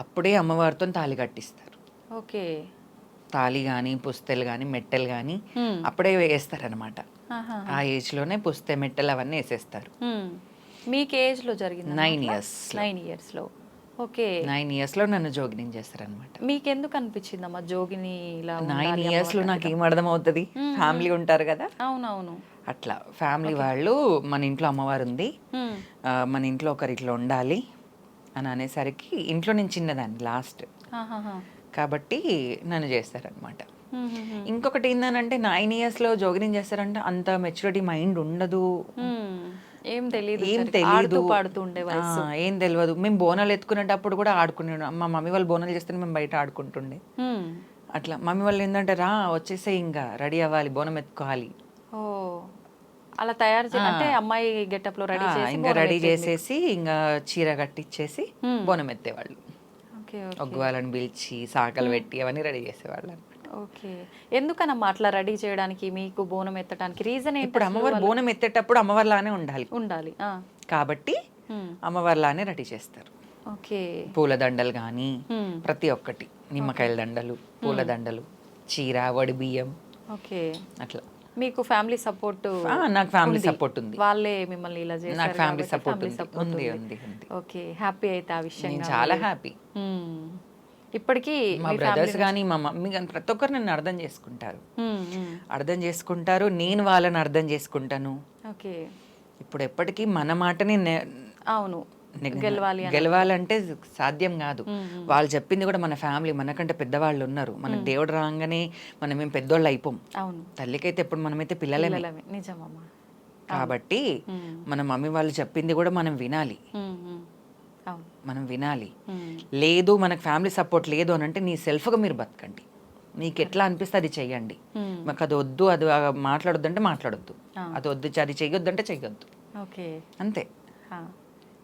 అప్పుడే అమ్మవారితో తాళి కట్టిస్తారు. ఓకే. తాళి కానీ పుస్తెలు కానీ మెట్టెలు కానీ అప్పుడే వేస్తారనమాట. ఆ ఏజ్ లోనే పుస్తె మెట్టెలు అవన్నీ వేసేస్తారు. మీకు ఏజ్ లో జరిగింది? 9 years. 9 years లో. ఓకే. 9 years లో నన్ను జోగిని చేస్తారనమాట. మీకు ఎందుకు అనిపించింది అమ్మా జోగిని? 9 years లో నాకు ఏం అర్థం అవుతుంది, ఫ్యామిలీ ఉంటారు కదా. అవునవును. అట్లా ఫ్యామిలీ వాళ్ళు మన ఇంట్లో అమ్మవారు ఉంది, మన ఇంట్లో ఒకరు ఇట్లా ఉండాలి అని అనేసరికి ఇంట్లో నేను చిన్నదాన్ని లాస్ట్ కాబట్టి నన్ను చేస్తారనమాట. ఇంకొకటి ఏంటంటే 9 years లో జోగిని చేస్తారంటే అంత మెచ్యూరిటీ మైండ్ ఉండదు. ఏం తెలియదు ఏం సరిగ్గా. ఆడుతూ తెలీదు, పాడుతూ ఉండే వయసు. ఏం తెలియదు. మేము బోనాలు ఎత్తుకునేటప్పుడు కూడా ఆడుకునేవాడు. మా మమ్మీ వాళ్ళు బోనాలు చేస్తే మేము బయట ఆడుకుంటుండే. హ్మ్. అట్లా మమ్మీ వాళ్ళు ఏంటంటే రా వచ్చేసే, ఇంకా రెడీ అవ్వాలి, బోనం ఎత్తుకోవాలి. ఓ అలా తయారు అంటే అమ్మాయి గెటప్ లో రెడీ చేసి ఇంకా రెడీ చేసేసి ఇంకా చీర కట్టించేసి బోనం ఎత్తేవాళ్ళు. ఓకే ఒగ్గువాళ్ళని పిలిచి సాకలు పెట్టి అవన్నీ రెడీ చేసేవాళ్ళు. ఓకే. ఎందుకనమ్మా అట్లా రెడీ చేయడానికి, మీకు బోనం ఎత్తడానికి రీజన్ ఏంటి? ఇప్పుడు అమ్మవారు బోనం ఎత్తేటప్పుడు అమ్మవారిలానే ఉండాలి ఉండాలి. కాబట్టి అమ్మవారిలానే రెడీ చేస్తారు. ఓకే. పూల దండలు కానీ ప్రతి ఒక్కటి, నిమ్మకాయల దండలు, పూల దండలు, చీర, వడి బియ్యం, ఓకే. అట్లా. మీకు ఫ్యామిలీ సపోర్ట్? నాకు ఫ్యామిలీ సపోర్ట్ ఉంది. వాళ్ళే మిమ్మల్ని ఇలా చేశారు? నాకు ఫ్యామిలీ కాబట్టి సపోర్ట్ family support ఉంది. ఓకే. హ్యాపీ అయితే ఆ విషయం? నేను చాలా హ్యాపీ. ఇప్పటికీ మా బ్రదర్స్ కానీ మా మమ్మీ కానీ ప్రతి ఒక్కరు నన్ను అర్థం చేసుకుంటారు, నేను వాళ్ళని అర్థం చేసుకుంటాను. ఓకే. ఇప్పుడు ఎప్పటికీ మన మాటని అవును, గెలవాలంటే సాధ్యం కాదు. వాళ్ళు చెప్పింది కూడా మన ఫ్యామిలీ, మనకంటే పెద్దవాళ్ళు ఉన్నారు. మనకు దేవుడు రాగానే మనం ఏం పెద్దోళ్ళు అయిపోం. అవును, తల్లికైతే ఎప్పుడు మనమైతే పిల్లలమే. నిజమమ్మా. కాబట్టి మన మమ్మీ వాళ్ళు చెప్పింది కూడా మనం వినాలి. మనం వినాలి. లేదు మనకు ఫ్యామిలీ సపోర్ట్ లేదు అని అంటే నీ సెల్ఫ్గా మీరు బతకండి, మీకు ఎట్లా అనిపిస్తే అది చెయ్యండి. మాకు అది వద్దు, అది మాట్లాడొద్దు అంటే మాట్లాడొద్దు, అది వద్దు అది చెయ్యొద్దు అంటే చెయ్యొద్దు. ఓకే, అంతే.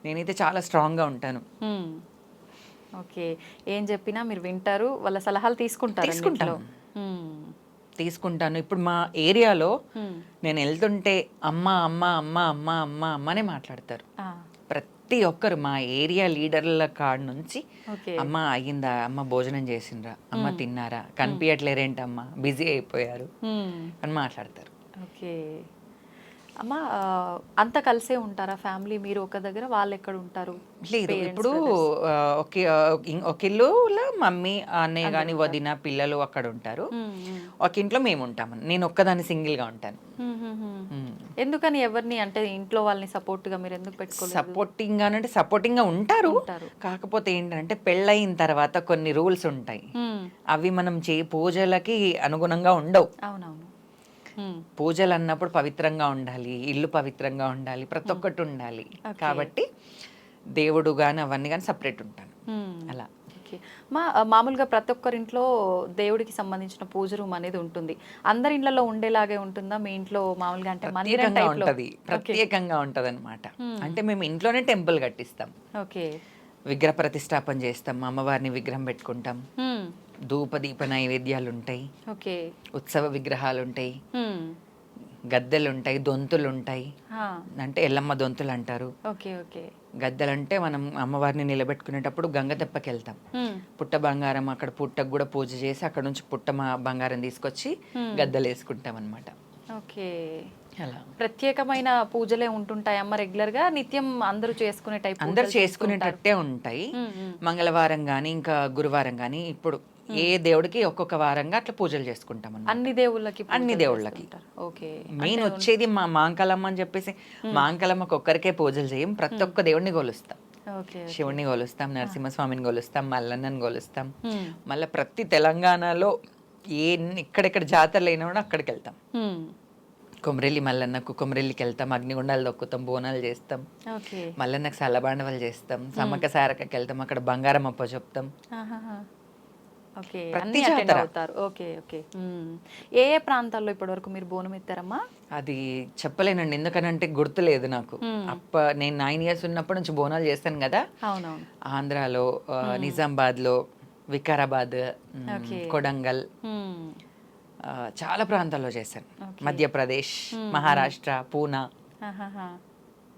నేనైతే చాలా స్ట్రాంగ్గా ఉంటాను. ఓకే. ఏం చెప్పినా మీరు వింటారు, వాళ్ళ సలహాలు తీసుకుంటాను. ఇప్పుడు మా ఏరియాలో నేను వెళ్తుంటే అమ్మ అమ్మ అమ్మ అమ్మ అమ్మ అమ్మనే మాట్లాడతారు ప్రతి ఒక్కరు. మా ఏరియా లీడర్ల కాడ నుంచి అమ్మ అయ్యిందా, అమ్మ భోజనం చేసిండ్రా, అమ్మ తిన్నారా, కనిపించట్లేరేంటమ్మా, బిజీ అయిపోయారు అని మాట్లాడతారు. ఓకే. అమ్మ అంతా కలిసే ఉంటారా ఫ్యామిలీ? మీరు ఒక దగ్గర, వాళ్ళు ఎక్కడ ఉంటారు? లేదు, ఇప్పుడు ఒక ఇల్లులో మమ్మీ, అన్నయ్య కానీ వదిన, పిల్లలు అక్కడ ఉంటారు. ఒక ఇంట్లో మేము ఉంటాము. నేను ఒక్కదాన్ని సింగిల్ గా ఉంటాను. ఎందుకని ఎవరిని అంటే ఇంట్లో వాళ్ళని సపోర్ట్ గా మీరు ఎందుకు పెట్టుకోలేదు? సపోర్టింగ్ గా ఉంటారు. కాకపోతే ఏంటంటే పెళ్ళయిన తర్వాత కొన్ని రూల్స్ ఉంటాయి, అవి మనం పూజలకి అనుగుణంగా ఉండవు. అవునవును. పూజలు అన్నప్పుడు పవిత్రంగా ఉండాలి, ఇల్లు పవిత్రంగా ఉండాలి, ప్రతి ఒక్కటి ఉండాలి. కాబట్టి దేవుడు గాని అవన్నీ కానీ సపరేట్ ఉంటాను అలా. మామూలుగా ప్రతి ఒక్కరింట్లో దేవుడికి సంబంధించిన పూజ రూమ్ అనేది ఉంటుంది. అందరి ఇళ్లలో ఉండేలాగే ఉంటుందా మీ ఇంట్లో? మామూలుగా అంటే ప్రత్యేకంగా ఉంటది అనమాట. అంటే మేము ఇంట్లోనే టెంపుల్ కట్టిస్తాం. ఓకే. విగ్రహ ప్రతిష్టాపన చేస్తాం, అమ్మవారిని విగ్రహం పెట్టుకుంటాం, ధూప దీప నైవేద్యాలు ఉంటాయి, ఉత్సవ విగ్రహాలు ఉంటాయి, గద్దెలు ఉంటాయి, దొంతులు ఉంటాయి. అంటే ఎల్లమ్మ దొంతులు అంటారు. గద్దెలు అంటే మనం అమ్మవారిని నిలబెట్టుకునేటప్పుడు గంగ తెప్పకి వెళ్తాం. పుట్ట బంగారం, అక్కడ పుట్టకు కూడా పూజ చేసి అక్కడ నుంచి పుట్ట బంగారం తీసుకొచ్చి గద్దెలు వేసుకుంటాం అనమాట. ఓకే. ప్రత్యేకమైన పూజలే ఉంటుంటాయమ్మ రెగ్యులర్ గా? నిత్యం అందరూ చేసుకునే టైప్? అందరు చేసుకునేటట్టే ఉంటాయి. మంగళవారం గానీ ఇంకా గురువారం గానీ, ఇప్పుడు ఏ దేవుడికి ఒక్కొక్క వారంగా అట్లా పూజలు చేసుకుంటాం. అన్ని దేవుళ్ళకి? అన్ని దేవుళ్ళకి. మెయిన్ వచ్చేది మా మాంకలమ్మ అని చెప్పేసి, మాంకలమ్మకి ఒక్కరికే పూజలు చేయం, ప్రతి ఒక్క దేవుడిని కొలుస్తాం. శివుడిని కొలుస్తాం, నరసింహస్వామిని కొలుస్తాం, మల్లన్నని కొలుస్తాం. మళ్ళీ ప్రతి తెలంగాణలో ఎక్కడెక్కడ జాతరలు అయినా కూడా అక్కడికి వెళ్తాం. కొమరెల్లి మల్లన్నకు కొమరెల్లికి వెళ్తాం, అగ్నిగుండాలు దొక్కుతాం, బోనాలు చేస్తాం, మల్లన్నకు సల్లబాండవాలు చేస్తాం, సమ్మక్క సారక్కకి వెళ్తాం, అక్కడ బంగారం అప్ప చెప్తాం. ఏ ప్రాంతాల్లో ఇప్పటి వరకు మీరు బోనం ఎత్తారమ్మా? అది చెప్పలేనండి, ఎందుకనంటే గుర్తులేదు నాకు. నేను 9 years ఉన్నప్పటి నుంచి బోనాలు చేస్తాను కదా. ఆంధ్రాలో, నిజామాబాద్ లో, వికారాబాద్, కొడంగల్, చాలా ప్రాంతాల్లో చేశాను. మధ్యప్రదేశ్, మహారాష్ట్ర, పూనా.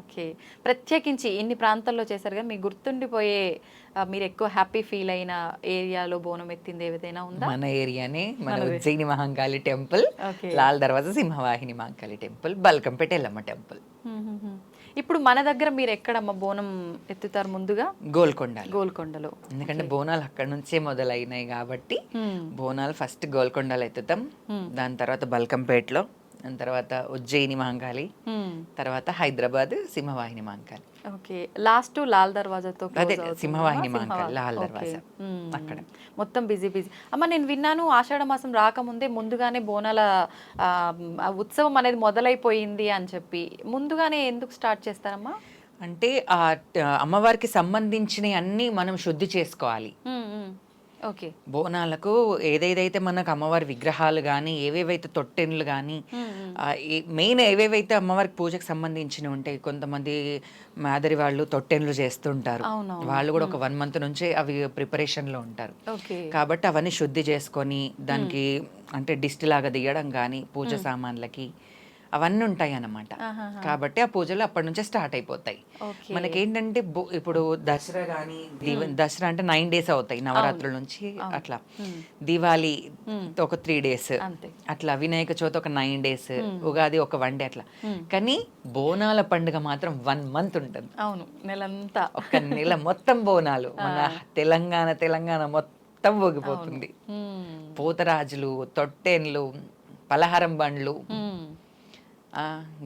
ఓకే. ప్రత్యేకించి ఇన్ని ప్రాంతాల్లో చేశారు కదా, మీకు గుర్తుండిపోయే, మీరు ఎక్కువ హ్యాపీ ఫీల్ అయిన ఏరియాలో బోనం ఎత్తింది ఏదైనా ఉందా? మన ఏరియానే, మన ఉజ్జయిని మహంకాళి టెంపుల్, లాల్ దర్వాజా సింహవాహిని మహంకాళి టెంపుల్, బల్కంపేట ఎల్లమ్మ టెంపుల్. ఇప్పుడు మన దగ్గర మీరు ఎక్కడమ్మా బోనం ఎత్తుతారు ముందుగా? గోల్కొండలో. ఎందుకంటే బోనాలు అక్కడ నుంచే మొదలైనాయి కాబట్టి బోనాలు ఫస్ట్ గోల్కొండలో ఎత్తుతాం, దాని తర్వాత బల్కంపేటలో, దాని తర్వాత ఉజ్జయిని మహంకాళి, తర్వాత హైదరాబాద్ సింహవాహిని మహంకాళి. ఓకే, లాస్ట్ లాల్ దర్వాజాతో అదే సింహవాహిని మహంకాళి, లాల్ దర్వాజా అక్కడ. మొత్తం బిజీ బిజీ. అమ్మ నేను విన్నాను ఆషాఢ మాసం రాకముందే ముందుగానే బోనాల ఆ ఉత్సవం అనేది మొదలైపోయింది అని చెప్పి. ముందుగానే ఎందుకు స్టార్ట్ చేస్తారమ్మా? అంటే ఆ అమ్మవారికి సంబంధించిన అన్ని మనం శుద్ధి చేసుకోవాలి. ఓకే. బోనాలకు ఏదేదైతే మనకు అమ్మవారి విగ్రహాలు కానీ, ఏవేవైతే తొట్టెన్లు కానీ, మెయిన్ ఏవేవైతే అమ్మవారికి పూజకు సంబంధించినవి ఉంటాయి. కొంతమంది మాదిరి వాళ్ళు తొట్టెన్లు చేస్తుంటారు, వాళ్ళు కూడా ఒక 1 month నుంచే అవి ప్రిపరేషన్లో ఉంటారు. కాబట్టి అవన్నీ శుద్ధి చేసుకొని దానికి అంటే డిస్ట్ లాగా తీయడం కానీ, పూజ సామాన్లకి అవన్నీ ఉంటాయి అన్నమాట. కాబట్టి ఆ పూజలు అప్పటి నుంచే స్టార్ట్ అయిపోతాయి. మనకేంటంటే ఇప్పుడు దసరా కానీ, దసరా అంటే 9 days అవుతాయి నవరాత్రుల నుంచి. అట్లా దివాళీ ఒక 3 days, అట్లా వినాయక చవితి ఒక 9 days, ఉగాది ఒక 1 day అట్లా. కానీ బోనాల పండుగ మాత్రం 1 month ఉంటుంది. అవును, నెలంతా, ఒక నెల మొత్తం బోనాలు. మన తెలంగాణ మొత్తం ఊగిపోతుంది. పోతరాజులు, తొట్టెన్లు, పలహారం బండ్లు,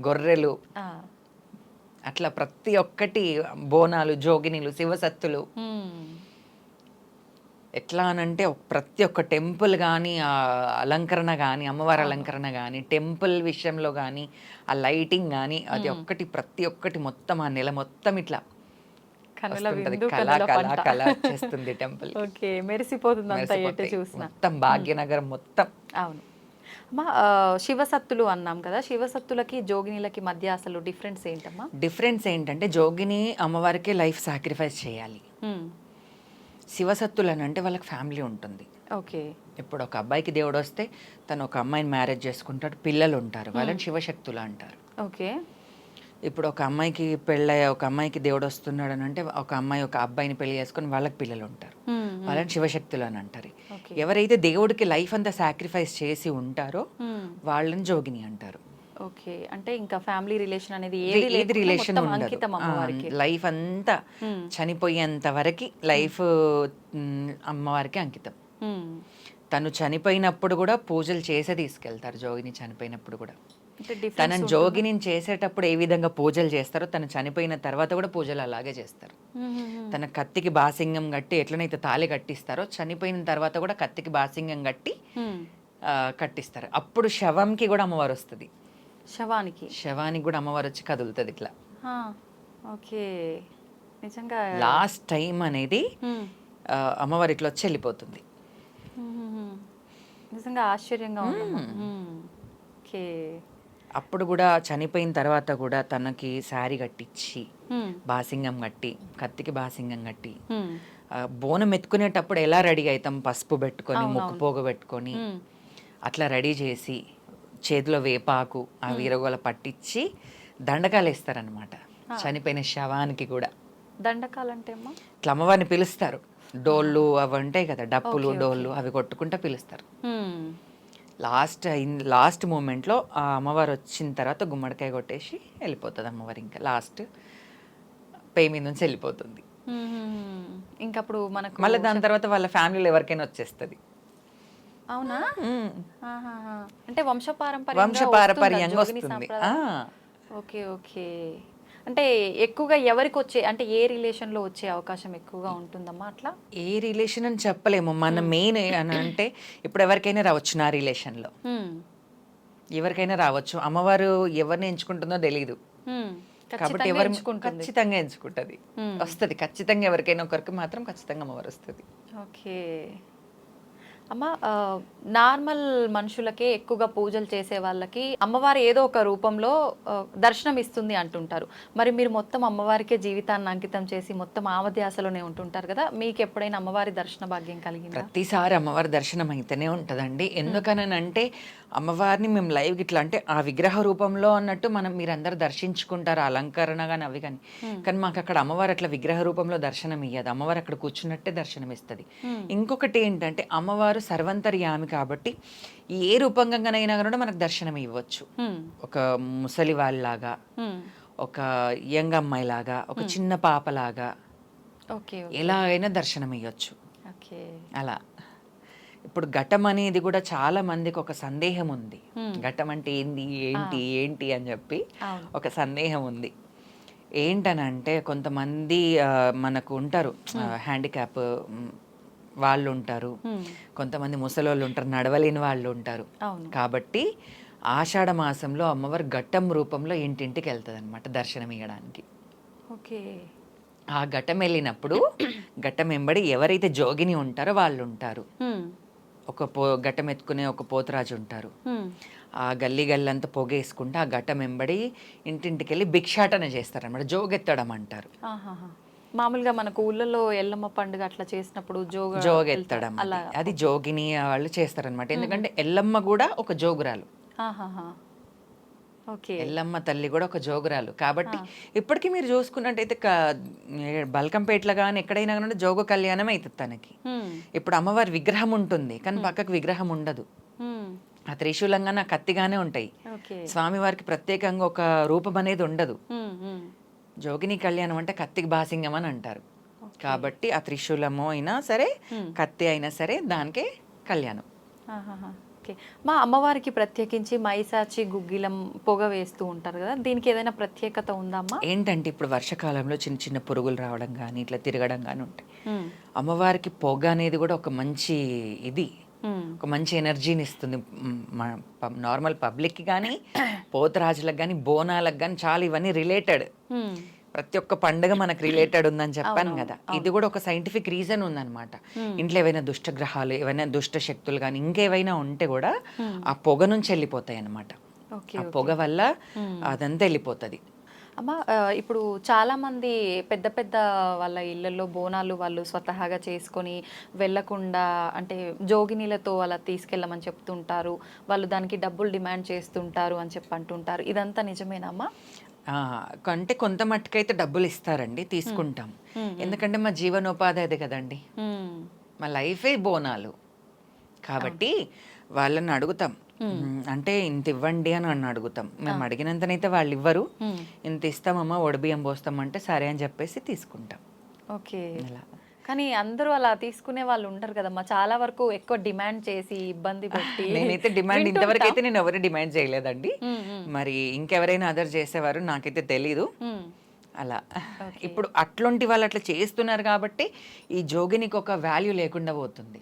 గొర్రెలు, అట్లా ప్రతి ఒక్కటి, బోనాలు, జోగినీలు, శివసత్తులు. ఎట్లా అనంటే ప్రతి ఒక్క టెంపుల్ కానీ, ఆ అలంకరణ కానీ, అమ్మవారి అలంకరణ కానీ, టెంపుల్ విషయంలో కానీ, ఆ లైటింగ్ కానీ, అది ఒక్కటి ప్రతి ఒక్కటి మొత్తం ఆ నెల మొత్తం ఇట్లా కళ చేస్తుంది టెంపుల్. మెరిసిపోతుంది మొత్తం భాగ్యనగరం మొత్తం. అవును అమ్మా. శివసత్తులు అన్నాం కదా, శివసత్తులకి జోగినీలకి మధ్య అసలు డిఫరెన్స్ ఏంటమ్మా? డిఫరెన్స్ ఏంటంటే జోగిని అమ్మవారికి లైఫ్ సాక్రిఫైస్ చేయాలి. శివసత్తులు అని అంటే వాళ్ళకి ఫ్యామిలీ ఉంటుంది. ఓకే. ఇప్పుడు ఒక అబ్బాయికి దేవుడు వస్తే తను ఒక అమ్మాయిని మ్యారేజ్ చేసుకుంటాడు, పిల్లలు ఉంటారు, వాళ్ళని శివశక్తులు అంటారు. ఓకే. ఇప్పుడు ఒక అమ్మాయికి ఒక అమ్మాయికి దేవుడు వస్తున్నాడు అని అంటే ఒక అమ్మాయి ఒక అబ్బాయిని పెళ్లి చేసుకుని వాళ్ళకి పిల్లలు ఉంటారు, వాళ్ళని శివశక్తులు అని అంటారు. ఎవరైతే దేవుడికి లైఫ్ అంతా సాక్రిఫైస్ చేసి ఉంటారో వాళ్ళని జోగిని అంటారు. ఓకే. అంటే ఇంకా ఫ్యామిలీ రిలేషన్ అనేది ఏది రిలేషన్ ఉండదు, లైఫ్ అంతా చనిపోయేంత వరకు లైఫ్ అమ్మవారికి అంకితం. తను చనిపోయినప్పుడు కూడా పూజలు చేసే తీసుకెళ్తారు. జోగిని చనిపోయినప్పుడు కూడా తన జోగిని చేసేటప్పుడు ఏ విధంగా పూజలు చేస్తారో తను చనిపోయిన తర్వాత కూడా పూజలు అలాగే చేస్తారు. తన కత్తికి బాసింగం కట్టి ఎట్లనైతే తాళి కట్టిస్తారో చనిపోయిన తర్వాత కూడా కత్తికి బాసింగం కట్టి కట్టిస్తారు. అప్పుడు శవంకి కూడా అమ్మవారు వస్తుంది. శవానికి కూడా అమ్మవారు వచ్చి కదులుతుంది ఇట్లా. ఓకే. నిజంగా లాస్ట్ టైం అనేది అమ్మవారి ఇట్లా వచ్చి వెళ్ళిపోతుంది. నిజంగా ఆశ్చర్యంగా ఉంది. ఓకే. అప్పుడు కూడా చనిపోయిన తర్వాత కూడా తనకి శారీ కట్టించి బాసింగం కట్టి, కత్తికి బాసింగం కట్టి, బోనం ఎత్తుకునేటప్పుడు ఎలా రెడీ అవుతాం, పసుపు పెట్టుకొని ముక్కు పోగు పెట్టుకొని అట్లా రెడీ చేసి చేతిలో వేపాకు ఆ వీరగోల పట్టించి దండకాలు వేస్తారనమాట చనిపోయిన శవానికి కూడా. దండకాలంటే ఇట్లా అమ్మవారిని పిలుస్తారు, డోళ్ళు అవి ఉంటాయి కదా, డప్పులు డోళ్ళు అవి కొట్టుకుంటా పిలుస్తారు. లాస్ట్ మూమెంట్లో ఆ అమ్మవారు వచ్చిన తర్వాత గుమ్మడికాయ కొట్టేసి వెళ్ళిపోతుంది అమ్మవారు. ఇంకా లాస్ట్ పే మీద నుంచి వెళ్ళిపోతుంది. ఇంకప్పుడు మనకు మళ్ళీ దాని తర్వాత వాళ్ళ ఫ్యామిలీలో ఎవరికైనా వచ్చేస్తుంది. అవునా? అంటే వంశపారంపర్యంగా వస్తుంది. ఓకే. ఓకే. అంటే ఎక్కువగా ఎవరికి వచ్చే, అంటే ఏ రిలేషన్ లో వచ్చే అవకాశం ఎక్కువగా ఉంటుందమ్మా? అట్లా ఏ రిలేషన్ అని చెప్పలేము. మన మెయిన్ అని అంటే ఇప్పుడు ఎవరికైనా రావచ్చు, నా రిలేషన్ లో ఎవరికైనా రావచ్చు. అమ్మవారు ఎవరిని ఎంచుకుంటుందో తెలియదు కాబట్టి ఎవరు ఖచ్చితంగా ఎంచుకుంటది, వస్తుంది ఖచ్చితంగా. ఎవరికైనా ఒకరికి మాత్రం ఖచ్చితంగా అమ్మవారు వస్తుంది. ఓకే అమ్మ. నార్మల్ మనుషులకే ఎక్కువగా పూజలు చేసే వాళ్ళకి అమ్మవారు ఏదో ఒక రూపంలో దర్శనం ఇస్తుంది అంటుంటారు. మరి మీరు మొత్తం అమ్మవారికే జీవితాన్ని అంకితం చేసి మొత్తం ఆమధ్యాసలోనే ఉంటుంటారు కదా, మీకు ఎప్పుడైనా అమ్మవారి దర్శన భాగ్యం కలిగిందా? ప్రతిసారి అమ్మవారి దర్శనం అయితేనే ఉంటుందండి. ఎందుకనంటే అమ్మవారిని మేము లైవ్ ఇట్లా అంటే ఆ విగ్రహ రూపంలో అన్నట్టు మీరందరూ దర్శించుకుంటారు అలంకరణ కానీ అవి కానీ, కానీ మాకు అక్కడ అమ్మవారు అట్లా విగ్రహ రూపంలో దర్శనం ఇయ్యదు. అమ్మవారు అక్కడ కూర్చున్నట్టే దర్శనం ఇస్తుంది. ఇంకొకటి ఏంటంటే అమ్మవారు సర్వంతర్యామి కాబట్టి ఏ రూపంగానైనా కూడా మనకు దర్శనం ఇవ్వచ్చు. ఒక ముసలి వాళ్ళలాగా, ఒక యంగ్ అమ్మాయి లాగా, ఒక చిన్న పాపలాగా, ఎలా అయినా దర్శనం ఇవ్వచ్చు. అలా ఇప్పుడు ఘటం అనేది కూడా చాలా మందికి ఒక సందేహం ఉంది. ఘటం అంటే ఏంటి ఏంటి అని చెప్పి ఒక సందేహం ఉంది. ఏంటనంటే కొంతమంది మనకు ఉంటారు, హ్యాండిక్యాప్ వాళ్ళు ఉంటారు, కొంతమంది ముసలోళ్ళు ఉంటారు, నడవలేని వాళ్ళు ఉంటారు. కాబట్టి ఆషాఢ మాసంలో అమ్మవారు ఘట్టం రూపంలో ఇంటింటికి వెళ్తుంది అనమాట దర్శనం ఇవ్వడానికి. ఓకే. ఆ ఘట్టం వెళ్ళినప్పుడు ఘట్టం వెంబడి ఎవరైతే జోగిని ఉంటారో వాళ్ళు ఉంటారు. ఒక ఘట్టం ఎత్తుకునే ఒక పోతరాజు ఉంటారు. ఆ గల్లీ గల్లంతా పొగేసుకుంటే ఆ ఘట్టం వెంబడి ఇంటింటికి వెళ్ళి భిక్షాటన చేస్తారనమాట. జోగెత్తడం అంటారు. మామూలుగా మనకు ఊళ్ళలో ఎల్లమ్మ పండుగ అట్లా చేసినప్పుడు జోగెత్తడం, అది జోగిని వాళ్ళు చేస్తారనమాట. ఎందుకంటే ఎల్లమ్మ కూడా ఒక జోగురాలు, ఎల్లమ్మ తల్లి కూడా ఒక జోగురాలు. కాబట్టి ఇప్పటికీ మీరు చూసుకున్నట్టయితే బల్కంపేటలో కానీ ఎక్కడైనా కానీ జోగ కళ్యాణం అవుతుంది తనకి. ఇప్పుడు అమ్మవారి విగ్రహం ఉంటుంది కానీ పక్కకు విగ్రహం ఉండదు. ఆ త్రిశూలంగా నా కత్తిగానే ఉంటాయి. స్వామివారికి ప్రత్యేకంగా ఒక రూపం అనేది ఉండదు. జోగిని కళ్యాణం అంటే కత్తికి బాసింగం అని అంటారు. కాబట్టి ఆ త్రిశూలము అయినా సరే కత్తి అయినా సరే దానికే కళ్యాణం. మా అమ్మవారికి ప్రత్యేకించి మైసాచి గుగ్గిలం పొగ వేస్తూ ఉంటారు కదా, దీనికి ఏదైనా ప్రత్యేకత ఉందమ్మా? ఏంటంటే ఇప్పుడు వర్షాకాలంలో చిన్న చిన్న పురుగులు రావడం కానీ ఇట్లా తిరగడం కానీ ఉంటాయి. అమ్మవారికి పొగ అనేది కూడా ఒక మంచి ఇది, ఒక మంచి ఎనర్జీని ఇస్తుంది. నార్మల్ పబ్లిక్కి కానీ పోతరాజులకు కానీ బోనాలకు కానీ చాలా ఇవన్నీ రిలేటెడ్. ప్రతి ఒక్క పండుగ మనకు రిలేటెడ్ ఉందని చెప్పాను కదా. ఇది కూడా ఒక సైంటిఫిక్ రీజన్ ఉందన్నమాట. ఇంట్లో ఏవైనా దుష్టగ్రహాలు, ఏవైనా దుష్ట శక్తులు కానీ ఇంకేవైనా ఉంటే కూడా ఆ పొగ నుంచి వెళ్ళిపోతాయి అన్నమాట. ఆ పొగ వల్ల అదంతా వెళ్ళిపోతుంది. అమ్మ, ఇప్పుడు చాలామంది పెద్ద పెద్ద వాళ్ళ ఇళ్ళల్లో బోనాలు వాళ్ళు స్వతహాగా చేసుకొని వెళ్ళకుండా, అంటే జోగినీలతో అలా తీసుకెళ్ళమని చెప్తుంటారు, వాళ్ళు దానికి డబ్బులు డిమాండ్ చేస్తుంటారు అని చెప్పి అంటుంటారు. ఇదంతా నిజమేనమ్మా? అంటే కొంత మట్టుకైతే డబ్బులు ఇస్తారండి, తీసుకుంటాం. ఎందుకంటే మా జీవనోపాధి అదే కదండి, మా లైఫే బోనాలు. కాబట్టి వాళ్ళని అడుగుతాం, అంటే ఇంత ఇవ్వండి అని అడుగుతాం. మేము అడిగినంతనైతే వాళ్ళు ఇవ్వరు. ఇంత ఇస్తామమ్మా, ఒడిబియ్యం పోస్తామంటే సరే అని చెప్పేసి తీసుకుంటాం. ఓకే. కానీ అందరూ అలా తీసుకునే వాళ్ళు ఉంటారు కదమ్మా, చాలా వరకు ఎక్కువ డిమాండ్ చేసి ఇబ్బంది పెట్టి. నేనైతే డిమాండ్ ఇంతవరకు అయితే నేను ఎవరు డిమాండ్ చేయలేదండి. మరి ఇంకెవరైనా అదర్ చేసేవారు నాకైతే తెలీదు. అలా ఇప్పుడు అట్లాంటి వాళ్ళు అట్లా చేస్తున్నారు కాబట్టి ఈ జోగినికి ఒక వాల్యూ లేకుండా పోతుంది.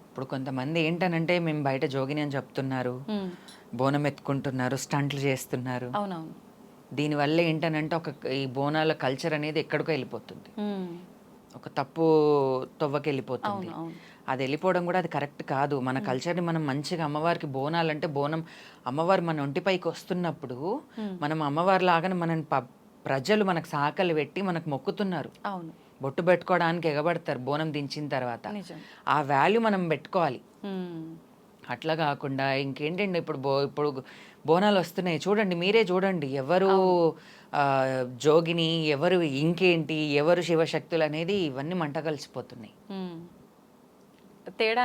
ఇప్పుడు కొంతమంది ఏంటనంటే మేము బయట జోగిని అని చెప్తున్నారు, బోనం ఎత్తుకుంటున్నారు, స్టంట్లు చేస్తున్నారు. అవునవును. దీనివల్ల ఏంటనంటే ఈ బోనాల కల్చర్ అనేది ఎక్కడికో వెళ్ళిపోతుంది, ఒక తప్పు తొవ్వకి వెళ్ళిపోతుంది. అది వెళ్ళిపోవడం కూడా అది కరెక్ట్ కాదు. మన కల్చర్ని మనం మంచిగా, అమ్మవారికి బోనాలంటే బోనం అమ్మవారు మన ఒంటిపైకి వస్తున్నప్పుడు మనం అమ్మవారి లాగానే మనం ప్రజలు మనకు సాకలు పెట్టి మనకు మొక్కుతున్నారు. అవును, బొట్టు పెట్టుకోవడానికి ఎగబడతారు బోనం దించిన తర్వాత. ఆ వాల్యూ మనం పెట్టుకోవాలి. అట్లా కాకుండా ఇంకేంటండి ఇప్పుడు బోనాలు వస్తున్నాయి చూడండి, మీరే చూడండి, ఎవరు జోగిని, ఎవరు ఇంకేంటి, ఎవరు శివశక్తులు అనేది ఇవన్నీ మంట కలిసిపోతున్నాయి. తేడా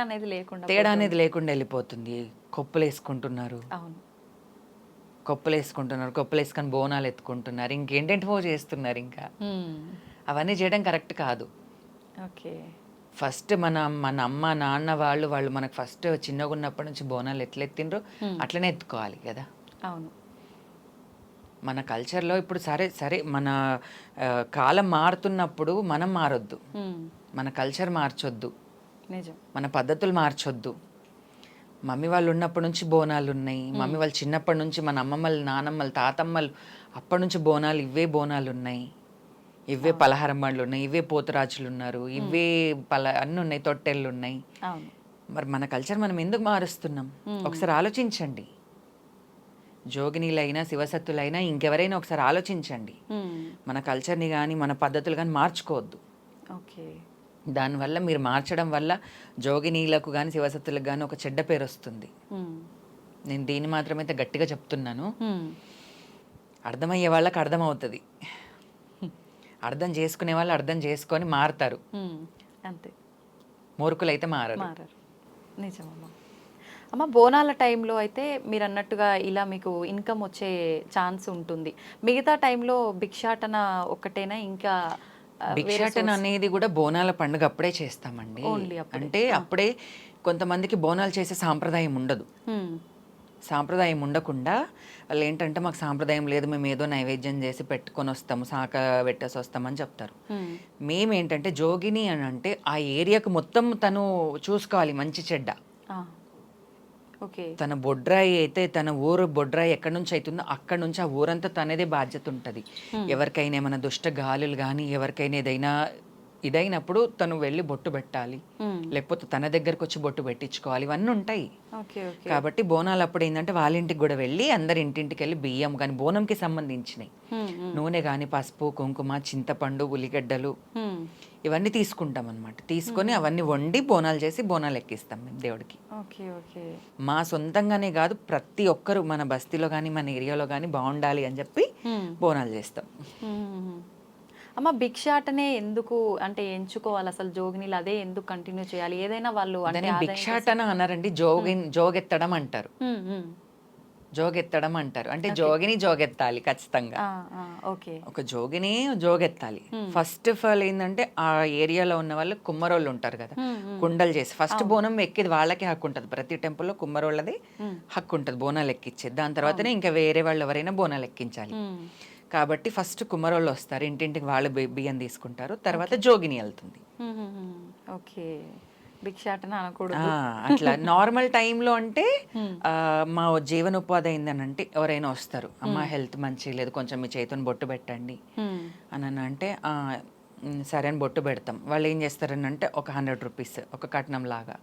అనేది లేకుండా వెళ్ళిపోతుంది. కొప్పులు వేసుకుంటున్నారు, కొప్పులు వేసుకొని బోనాలు ఎత్తుకుంటున్నారు, ఇంకేంటేంటివో చేస్తున్నారు. ఇంకా అవన్నీ చేయడం కరెక్ట్ కాదు. ఓకే. ఫస్ట్ మన అమ్మ నాన్న వాళ్ళు మనకు ఫస్ట్ చిన్నగా ఉన్నప్పటి నుంచి బోనాలు ఎట్లా ఎత్తిండ్రో అట్లనే ఎత్తుకోవాలి కదా. అవును. మన కల్చర్లో ఇప్పుడు సరే మన కాలం మారుతున్నప్పుడు మనం మారొద్దు, మన కల్చర్ మార్చొద్దు, మన పద్ధతులు మార్చొద్దు. మమ్మీ వాళ్ళు ఉన్నప్పటి నుంచి బోనాలు ఉన్నాయి, మమ్మీ వాళ్ళు చిన్నప్పటి నుంచి మన అమ్మమ్మలు, నానమ్మలు, తాతమ్మలు అప్పటి నుంచి బోనాలు, ఇవే బోనాలు ఉన్నాయి, ఇవే పలహారం బండ్లు ఉన్నాయి, ఇవే పోతరాజులు ఉన్నారు, ఇవే అన్నీ ఉన్నాయి, తొట్టెళ్ళు ఉన్నాయి. మరి మన కల్చర్ మనం ఎందుకు మారుస్తున్నాం? ఒకసారి ఆలోచించండి. జోగినీలైనా శివసత్తులైనా ఇంకెవరైనా ఒకసారి ఆలోచించండి. మన కల్చర్ని కానీ మన పద్ధతులు కానీ మార్చుకోవద్దు. ఓకే. దానివల్ల మీరు మార్చడం వల్ల జోగినీలకు కానీ శివసత్తులకు కానీ ఒక చెడ్డ పేరు వస్తుంది. నేను దీన్ని మాత్రమైతే గట్టిగా చెప్తున్నాను. అర్థమయ్యే వాళ్ళకి అర్థమవుతుంది, అర్థం చేసుకునే వాళ్ళు అర్థం చేసుకొని మారుతారు, అంతే. మూర్ఖులైతే మారరు. నిజమమ్మా. అమ్మ, బోనాల టైంలో అయితే మీరు అన్నట్టుగా ఇలా మీకు ఇన్కమ్ వచ్చే ఛాన్స్ ఉంటుంది. మిగతా టైంలో భిక్షాటన ఒక్కటేనా, ఇంకా భిక్షాటన అనేది కూడా బోనాల పండుగ అప్పుడే చేస్తామండి. Only అప్పుడే. అంటే అప్పుడే కొంతమందికి బోనాలు చేసే సాంప్రదాయం ఉండదు. సాంప్రదాయం ఉండకుండా వాళ్ళు ఏంటంటే మాకు సాంప్రదాయం లేదు, మేము ఏదో నైవేద్యం చేసి పెట్టుకొని వస్తాము, శాఖ పెట్టేసి వస్తామని చెప్తారు. మేమేంటంటే జోగిని అని అంటే ఆ ఏరియాకు మొత్తం తను చూసుకోవాలి, మంచి చెడ్డ. ఓకే. తన బొడ్రాయి అయితే తన ఊరు బొడ్రాయి ఎక్కడి నుంచి అవుతుందో అక్కడి నుంచి ఆ ఊరంతా తనదే బాధ్యత ఉంటుంది. ఎవరికైనా ఏమైనా దుష్ట గాలులు కానీ ఎవరికైనా ఏదైనా ఇదైనప్పుడు తను వెళ్ళి బొట్టు పెట్టాలి, లేకపోతే తన దగ్గరకు వచ్చి బొట్టు పెట్టించుకోవాలి, ఇవన్నీ ఉంటాయి. కాబట్టి బోనాలు అప్పుడు ఏంటంటే వాళ్ళ ఇంటికి కూడా వెళ్ళి అందరి ఇంటింటికి వెళ్ళి బియ్యం కానీ బోనంకి సంబంధించినవి నూనె కానీ పసుపు కుంకుమ చింతపండు ఉల్లిగడ్డలు ఇవన్నీ తీసుకుంటాం అనమాట. తీసుకొని అవన్నీ వండి బోనాలు చేసి బోనాలు ఎక్కిస్తాం మేము దేవుడికి. మా సొంతంగానే కాదు, ప్రతి ఒక్కరు మన బస్తీలో కానీ మన ఏరియాలో కానీ బాగుండాలి అని చెప్పి బోనాలు చేస్తాం. అమ్మ, భిక్షాటనే ఎందుకు అంటే ఎంచుకోవాలి అసలు జోగినీలు, అదే ఎందుకు కంటిన్యూ చేయాలి? ఏదైనా వాళ్ళు అంటే భిక్షాటన అన్నారండి, జోగెత్తడం అంటారు. జోగెత్తడం అంటారు అంటే జోగెత్తాలి ఖచ్చితంగా. ఒక జోగిని జోగెత్తాలి. ఫస్ట్ ఆఫ్ ఆల్ ఏంటంటే ఆ ఏరియాలో ఉన్న వాళ్ళు కుమ్మరోళ్ళు ఉంటారు కదా, కుండలు చేసి ఫస్ట్ బోనం ఎక్కేది వాళ్ళకే హక్కు ఉంటుంది. ప్రతి టెంపుల్లో కుమ్మరోళ్ళది హక్కు ఉంటుంది బోనాలు ఎక్కించేది. దాని తర్వాతనే ఇంకా వేరే వాళ్ళు ఎవరైనా బోనాలు ఎక్కించాలి. కాబట్టి ఫస్ట్ కుమ్మరోళ్ళు వస్తారు, ఇంటింటికి వాళ్ళు బియ్యం తీసుకుంటారు, తర్వాత జోగిని వెళ్తుంది. భిక్షాటన అనకూడదు అట్లా. నార్మల్ టైంలో అంటే మా జీవనోపాధి అయిందని అంటే ఎవరైనా వస్తారు, అమ్మ హెల్త్ మంచి లేదు కొంచెం మీ చేతిని బొట్టు పెట్టండి అని అంటే సరే అని బొట్టు పెడతాం. వాళ్ళు ఏం చేస్తారని అంటే ఒక 100 రూపీస్ ఒక కట్నం లాగా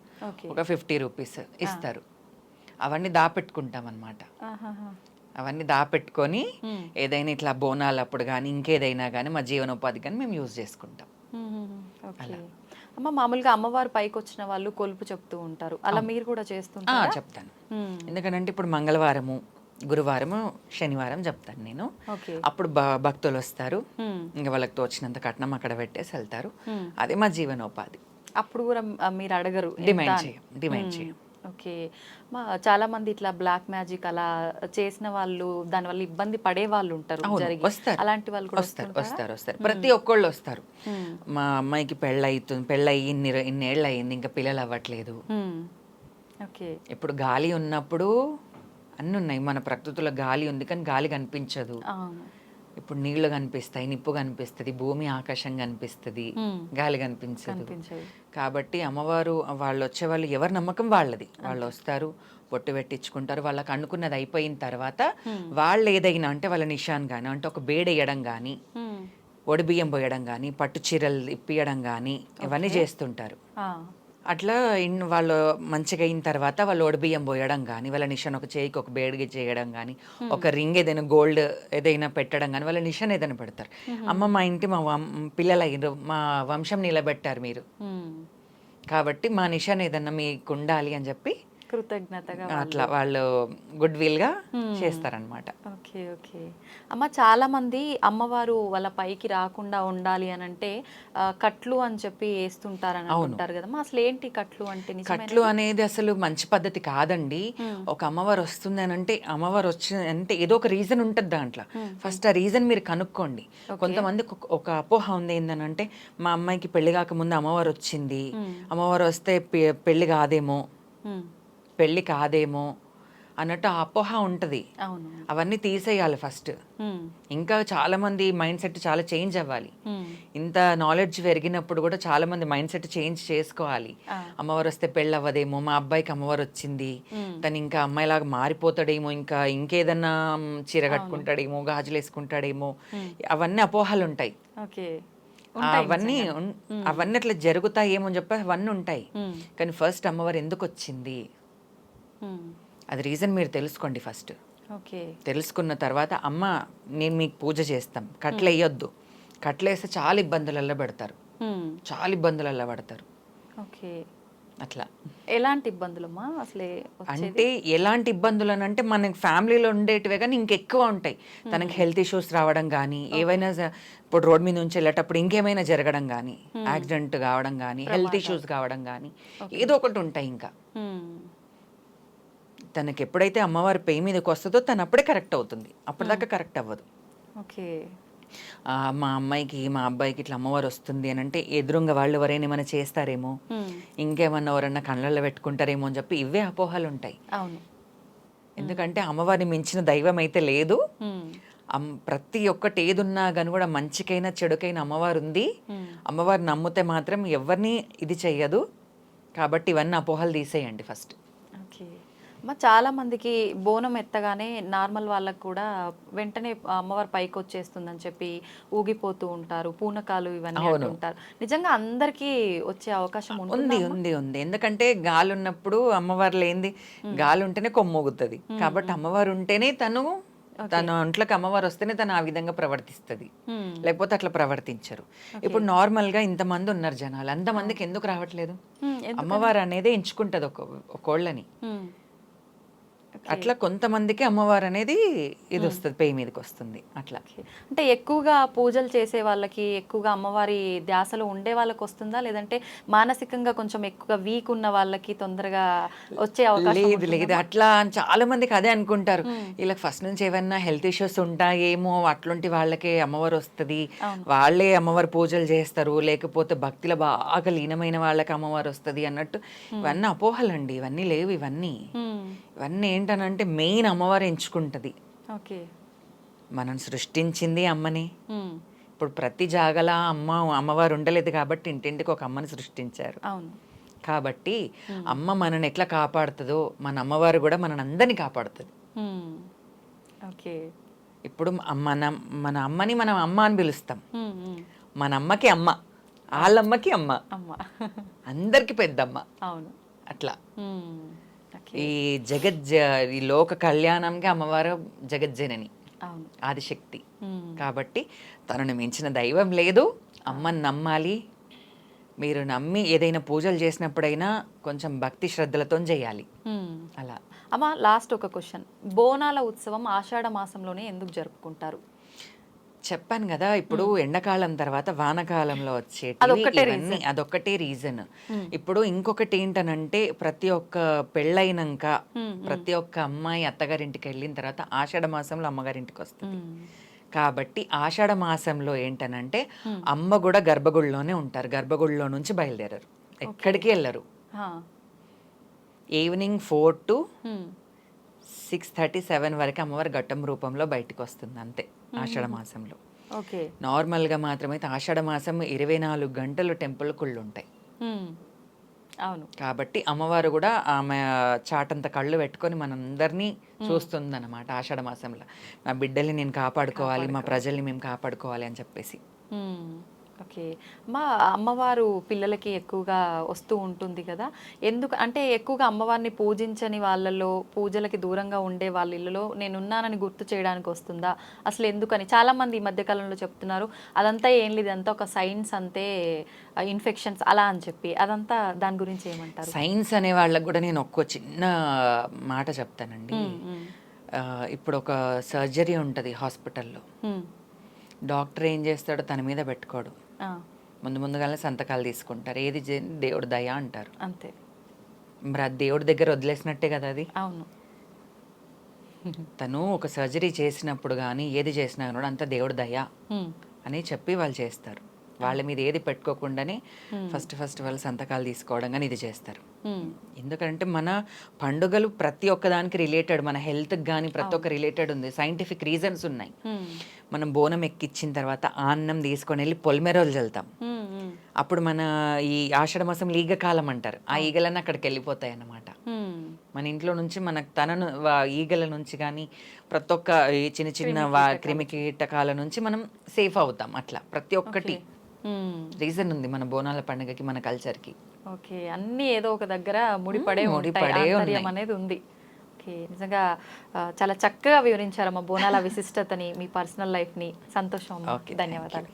ఒక 50 రూపీస్ ఇస్తారు. అవన్నీ దాపెట్టుకుంటాం అన్నమాట. అవన్నీ దాపెట్టుకొని ఏదైనా ఇట్లా బోనాలు అప్పుడు కానీ ఇంకేదైనా కానీ మా జీవనోపాధి కానీ మేము యూజ్ చేసుకుంటాం. అలా అమ్మ, మామూలుగా అమ్మవారు పైకి వచ్చిన వాళ్ళు కొలుపు చెప్తూ ఉంటారు, అలా మీరు కూడా చేస్తుంటారా? చెప్తాను. ఎందుకంటే ఇప్పుడు మంగళవారము గురువారము శనివారం చెప్తాను నేను. అప్పుడు భక్తులు వస్తారు, ఇంకా వాళ్ళకి తోచినంత కట్నం అక్కడ పెట్టేసి వెళ్తారు. అదే మా జీవనోపాధి. అప్పుడు కూడా మీరు అడగరు, డిమాండ్ చేయం. ఓకే. చాలా మంది ఇట్లా బ్లాక్ మ్యాజిక్ అలా చేసిన వాళ్ళు దాని వల్ల ఇబ్బంది పడే వాళ్ళు ఉంటారు, అలాంటి వాళ్ళు కూడా వస్తారు. ప్రతి ఒక్కళ్ళు వస్తారు. మా అమ్మాయికి పెళ్ళయి ఇన్నేళ్ళు అయింది, ఇంకా పిల్లలు అవ్వట్లేదు. ఇప్పుడు గాలి ఉన్నప్పుడు అన్నీ ఉన్నాయి, మన ప్రకృతిలో గాలి ఉంది కానీ గాలి కనిపించదు. ఇప్పుడు నీళ్లు కనిపిస్తాయి, నిప్పు కనిపిస్తుంది, భూమి ఆకాశం కనిపిస్తుంది, గాలి కనిపించదు. కాబట్టి అమ్మవారు వాళ్ళు వచ్చేవాళ్ళు ఎవరి నమ్మకం వాళ్ళది. వాళ్ళు వస్తారు, బొట్టు పెట్టించుకుంటారు. వాళ్ళకి అనుకున్నది అయిపోయిన తర్వాత వాళ్ళు ఏదైనా అంటే వాళ్ళ నిషాన్ కానీ అంటే ఒక బేడేయడం కానీ ఒడి బియ్యం పోయడం కానీ పట్టు చీరలు ఇప్పియడం కానీ ఇవన్నీ చేస్తుంటారు. అట్లా వాళ్ళు మంచిగా అయిన తర్వాత వాళ్ళు ఒడిబియ్యం పోయడం కానీ వాళ్ళ నిషన్ ఒక చేయికి ఒక బేడిగి చేయడం కానీ ఒక రింగ్ ఏదైనా గోల్డ్ ఏదైనా పెట్టడం కానీ వాళ్ళ నిషన్ ఏదైనా పెడతారు. అమ్మ మా ఇంటి మా పిల్లలు అయ్యారు, మా వంశం నిలబెట్టారు మీరు, కాబట్టి మా నిషన్ ఏదన్నా మీకు ఉండాలి అని చెప్పి కృతజ్ఞతగా అట్లా వాళ్ళు గుడ్ విల్ గా చేస్తారనమాట. ఓకే. అమ్మ, చాలా మంది అమ్మవారు వాళ్ళ పైకి రాకుండా ఉండాలి అని అంటే కట్లు అని చెప్పి వేస్తుంటారని అనుకుంటారు కదా, అసలు ఏంటి కట్లు అంటే? కట్లు అనేది అసలు మంచి పద్ధతి కాదండి. ఒక అమ్మవారు వస్తుంది అని అంటే అమ్మవారు వచ్చింది అంటే ఏదో ఒక రీజన్ ఉంటుంది దాంట్లో. ఫస్ట్ ఆ రీజన్ మీరు కనుక్కోండి. కొంతమంది ఒక అపోహ ఉంది ఏంటనంటే మా అమ్మాయికి పెళ్లి కాకముందు అమ్మవారు వచ్చింది, అమ్మవారు వస్తే పెళ్లి కాదేమో అన్నట్టు ఆ అపోహ ఉంటుంది. అవన్నీ తీసేయాలి ఫస్ట్. ఇంకా చాలా మంది మైండ్ సెట్ చాలా చేంజ్ అవ్వాలి. ఇంత నాలెడ్జ్ పెరిగినప్పుడు కూడా చాలా మంది మైండ్ సెట్ చేంజ్ చేసుకోవాలి. అమ్మవారు వస్తే పెళ్ళి అవ్వదేమో, మా అబ్బాయికి అమ్మవారు వచ్చింది తను ఇంకా అమ్మాయిలాగా మారిపోతాడేమో, ఇంకేదన్నా చీర కట్టుకుంటాడేమో, గాజులు వేసుకుంటాడేమో, అవన్నీ అపోహలు ఉంటాయి. అవన్నీ అట్లా జరుగుతాయేమో అని చెప్పి అవన్నీ ఉంటాయి. కానీ ఫస్ట్ అమ్మవారు ఎందుకు వచ్చింది అది రీజన్ మీరు తెలుసుకోండి ఫస్ట్. తెలుసుకున్న తర్వాత అమ్మ నేను మీకు పూజ చేస్తాం, కట్లు వేయొద్దు, కట్లు వేస్తే చాలా ఇబ్బందులలో పడతారు. అట్లా ఎలాంటి ఇబ్బందులమ్మా అసలే అంటే ఎలాంటి ఇబ్బందులు అని అంటే మనకి ఫ్యామిలీలో ఉండేటివే కానీ ఇంకెక్కువ ఉంటాయి. తనకి హెల్త్ ఇష్యూస్ రావడం కానీ, ఏవైనా ఇప్పుడు రోడ్ మీద నుంచి వెళ్ళేటప్పుడు ఇంకేమైనా జరగడం కానీ, యాక్సిడెంట్ కావడం కానీ, హెల్త్ ఇష్యూస్ కావడం కానీ ఏదో ఒకటి ఉంటాయి. ఇంకా తనకి ఎప్పుడైతే అమ్మవారి పేయి మీదకి వస్తుందో తను అప్పుడే కరెక్ట్ అవుతుంది, అప్పటిదాకా కరెక్ట్ అవ్వదు. మా అమ్మాయికి మా అబ్బాయికి ఇట్లా అమ్మవారు వస్తుంది అని అంటే ఎదురుంగా వాళ్ళు ఎవరైనా ఏమైనా చేస్తారేమో, ఇంకేమన్నా ఎవరన్నా కళ్ళల్లో పెట్టుకుంటారేమో అని చెప్పి ఇవే అపోహలు ఉంటాయి. అవును. ఎందుకంటే అమ్మవారిని మించిన దైవం అయితే లేదు. ప్రతి ఒక్కటి ఏదున్నా కానీ కూడా మంచికైనా చెడుకైనా అమ్మవారు ఉంది. అమ్మవారు నమ్మితే మాత్రం ఎవరిని ఇది చెయ్యదు. కాబట్టి ఇవన్నీ అపోహలు తీసేయండి ఫస్ట్. ఓకే అమ్మ, చాలా మందికి బోనం ఎత్తగానే నార్మల్ వాళ్ళకు కూడా వెంటనే అమ్మవారి పైకి వచ్చేస్తుందని చెప్పి ఊగిపోతూ ఉంటారు, పూనకాలు ఇవన్నీ ఉంటారు. నిజంగా అందరికీ వచ్చే అవకాశం ఉంది ఉంది ఉంది ఎందుకంటే గాలి ఉన్నప్పుడు అమ్మవారు లేనిది, గాలి ఉంటేనే కొమ్మోగుతుంది. కాబట్టి అమ్మవారు ఉంటేనే తన ఒంట్లోకి అమ్మవారు వస్తేనే తను ఆ విధంగా ప్రవర్తిస్తుంది, లేకపోతే అట్లా ప్రవర్తించరు. ఇప్పుడు నార్మల్ గా ఇంతమంది ఉన్నారు జనాలు, అంతమందికి ఎందుకు రావట్లేదు? అమ్మవారు అనేది ఎంచుకుంటది ఒకోళ్ళని. అట్లా కొంతమందికి అమ్మవారు అనేది ఇది వస్తుంది, పేయి మీదకి వస్తుంది. అట్లా అంటే ఎక్కువగా పూజలు చేసే వాళ్ళకి, ఎక్కువగా అమ్మవారి ధ్యాసలో ఉండే వాళ్ళకి వస్తుందా, లేదంటే మానసికంగా కొంచెం ఎక్కువగా వీక్ ఉన్న వాళ్ళకి తొందరగా వచ్చే అవకాశం? లేదు లేదు, అట్లా చాలా మందికి అదే అనుకుంటారు. వీళ్ళకి ఫస్ట్ నుంచి ఏమన్నా హెల్త్ ఇష్యూస్ ఉంటాయేమో, అట్లాంటి వాళ్ళకే అమ్మవారు వస్తుంది, వాళ్ళే అమ్మవారి పూజలు చేస్తారు, లేకపోతే భక్తిలో బాగా లీనమైన వాళ్ళకి అమ్మవారు వస్తుంది అన్నట్టు. ఇవన్నీ అపోహలండి, ఇవన్నీ లేవు. ఇవన్నీ ఏంటనంటే మెయిన్ అమ్మవారు ఎంచుకుంటది. ఓకే, మనం సృష్టించింది అమ్మని. ఇప్పుడు ప్రతి జాగల అమ్మవారు ఉండలేదు కాబట్టి ఇంటింటికి ఒక అమ్మని సృష్టించారు. కాబట్టి అమ్మ మనని ఎట్లా కాపాడుతుందో మన అమ్మవారు కూడా మనని అందరినీ కాపాడుతుంది. ఓకే, ఇప్పుడు మన అమ్మని మనం అమ్మ అని పిలుస్తాం. మన అమ్మకి అమ్మ, వాళ్ళమ్మకి అమ్మ, అందరికి పెద్దమ్మ. అవును, అట్లా ఈ ఈ లోక కళ్యాణంకి అమ్మవారు జగజ్జనని, ఆదిశక్తి. కాబట్టి తనను మించిన దైవం లేదు. అమ్మని నమ్మాలి. మీరు నమ్మి ఏదైనా పూజలు చేసినప్పుడైనా కొంచెం భక్తి శ్రద్ధలతో చేయాలి. అలా. అమ్మ, లాస్ట్ ఒక క్వశ్చన్, బోనాల ఉత్సవం ఆషాఢ మాసంలోనే ఎందుకు జరుపుకుంటారు? చెప్పాను కదా, ఇప్పుడు ఎండాకాలం తర్వాత వానకాలంలో వచ్చేటి అదొక్కటే రీజన్. ఇప్పుడు ఇంకొకటి ఏంటనంటే, ప్రతి ఒక్క పెళ్ళైనాక ప్రతి ఒక్క అమ్మాయి అత్తగారింటికి వెళ్ళిన తర్వాత ఆషాఢ మాసంలో అమ్మగారింటికి వస్తుంది. కాబట్టి ఆషాఢ మాసంలో ఏంటనంటే అమ్మ కూడా గర్భగుడిలోనే ఉంటారు. గర్భగుడిలో నుంచి బయలుదేరరు, ఎక్కడికి వెళ్ళరు. ఈవినింగ్ 4 to 6:37 వరకు అమ్మవారి ఘట్టం రూపంలో బయటకు వస్తుంది, అంతే ఆషాఢ మాసంలో. నార్మల్గా మాత్రమైతే ఆషాఢ మాసం 24 గంటలు టెంపుల్ కుళ్ళు ఉంటాయి. అవును, కాబట్టి అమ్మవారు కూడా ఆమె చాటంత కళ్ళు పెట్టుకొని మనందరినీ చూస్తుంది అన్నమాట ఆషాఢ మాసంలో. నా బిడ్డల్ని నేను కాపాడుకోవాలి, మా ప్రజల్ని మేము కాపాడుకోవాలి అని చెప్పేసి. ఓకే, మా అమ్మవారు పిల్లలకి ఎక్కువగా వస్తూ ఉంటుంది కదా, ఎందుకు అంటే ఎక్కువగా అమ్మవారిని పూజించని వాళ్ళలో, పూజలకి దూరంగా ఉండే వాళ్ళ ఇళ్ళలో నేనున్నానని గుర్తు చేయడానికి వస్తుందా అసలు? ఎందుకని చాలా మంది ఈ మధ్యకాలంలో చెప్తున్నారు అదంతా ఏం లేదు, అంతా ఒక సైన్స్, అంతే ఇన్ఫెక్షన్స్ అలా అని చెప్పి. అదంతా దాని గురించి ఏమంటారు? సైన్స్ అనే వాళ్ళకి కూడా నేను ఒక్కో చిన్న మాట చెప్తానండి. ఇప్పుడు ఒక సర్జరీ ఉంటుంది హాస్పిటల్లో, డాక్టర్ ఏం చేస్తాడో తన మీద పెట్టుకోడు, ముందుగానే సంతకాలు తీసుకుంటారు. ఏది దేవుడు దయ అంటారు, అంతే. మరి అది దేవుడి దగ్గర వదిలేసినట్టే కదా అది. అవును, తను ఒక సర్జరీ చేసినప్పుడు కానీ ఏది చేసినా కూడా అంత దేవుడి దయ అని చెప్పి వాళ్ళు చేస్తారు. వాళ్ళ మీద ఏది పెట్టుకోకుండానే ఫస్ట్ వాళ్ళు సంతకాలు తీసుకోవడం కానీ ఇది చేస్తారు. ఎందుకంటే మన పండుగలు ప్రతి ఒక్కదానికి రిలేటెడ్, మన హెల్త్కి కానీ ప్రతి ఒక్క రిలేటెడ్ ఉంది, సైంటిఫిక్ రీజన్స్ ఉన్నాయి. మనం బోనం ఎక్కించిన తర్వాత అన్నం తీసుకొని వెళ్ళి పొలిమేరలు చల్లుతాం. అప్పుడు మన ఈ ఆషాఢ మాసం ఈగ కాలం అంటారు, ఆ ఈగలన్నీ అక్కడికి వెళ్ళిపోతాయి అన్నమాట. మన ఇంట్లో నుంచి మనకు ఈగల నుంచి కానీ ప్రతి ఒక్క చిన్న చిన్న క్రిమి కీటకాల నుంచి మనం సేఫ్ అవుతాం. అట్లా ప్రతి ఒక్కటి రీజన్ ఉంది మన బోనాల పండుగకి, మన కల్చర్కి. ఓకే, అన్నీ ఏదో ఒక దగ్గర ముడిపడే అనేది ఉంది. ఓకే, నిజంగా చాలా చక్కగా వివరించారమ్మా బోనాల విశిష్టతని, మీ పర్సనల్ లైఫ్ని. సంతోషం, ధన్యవాదాలు.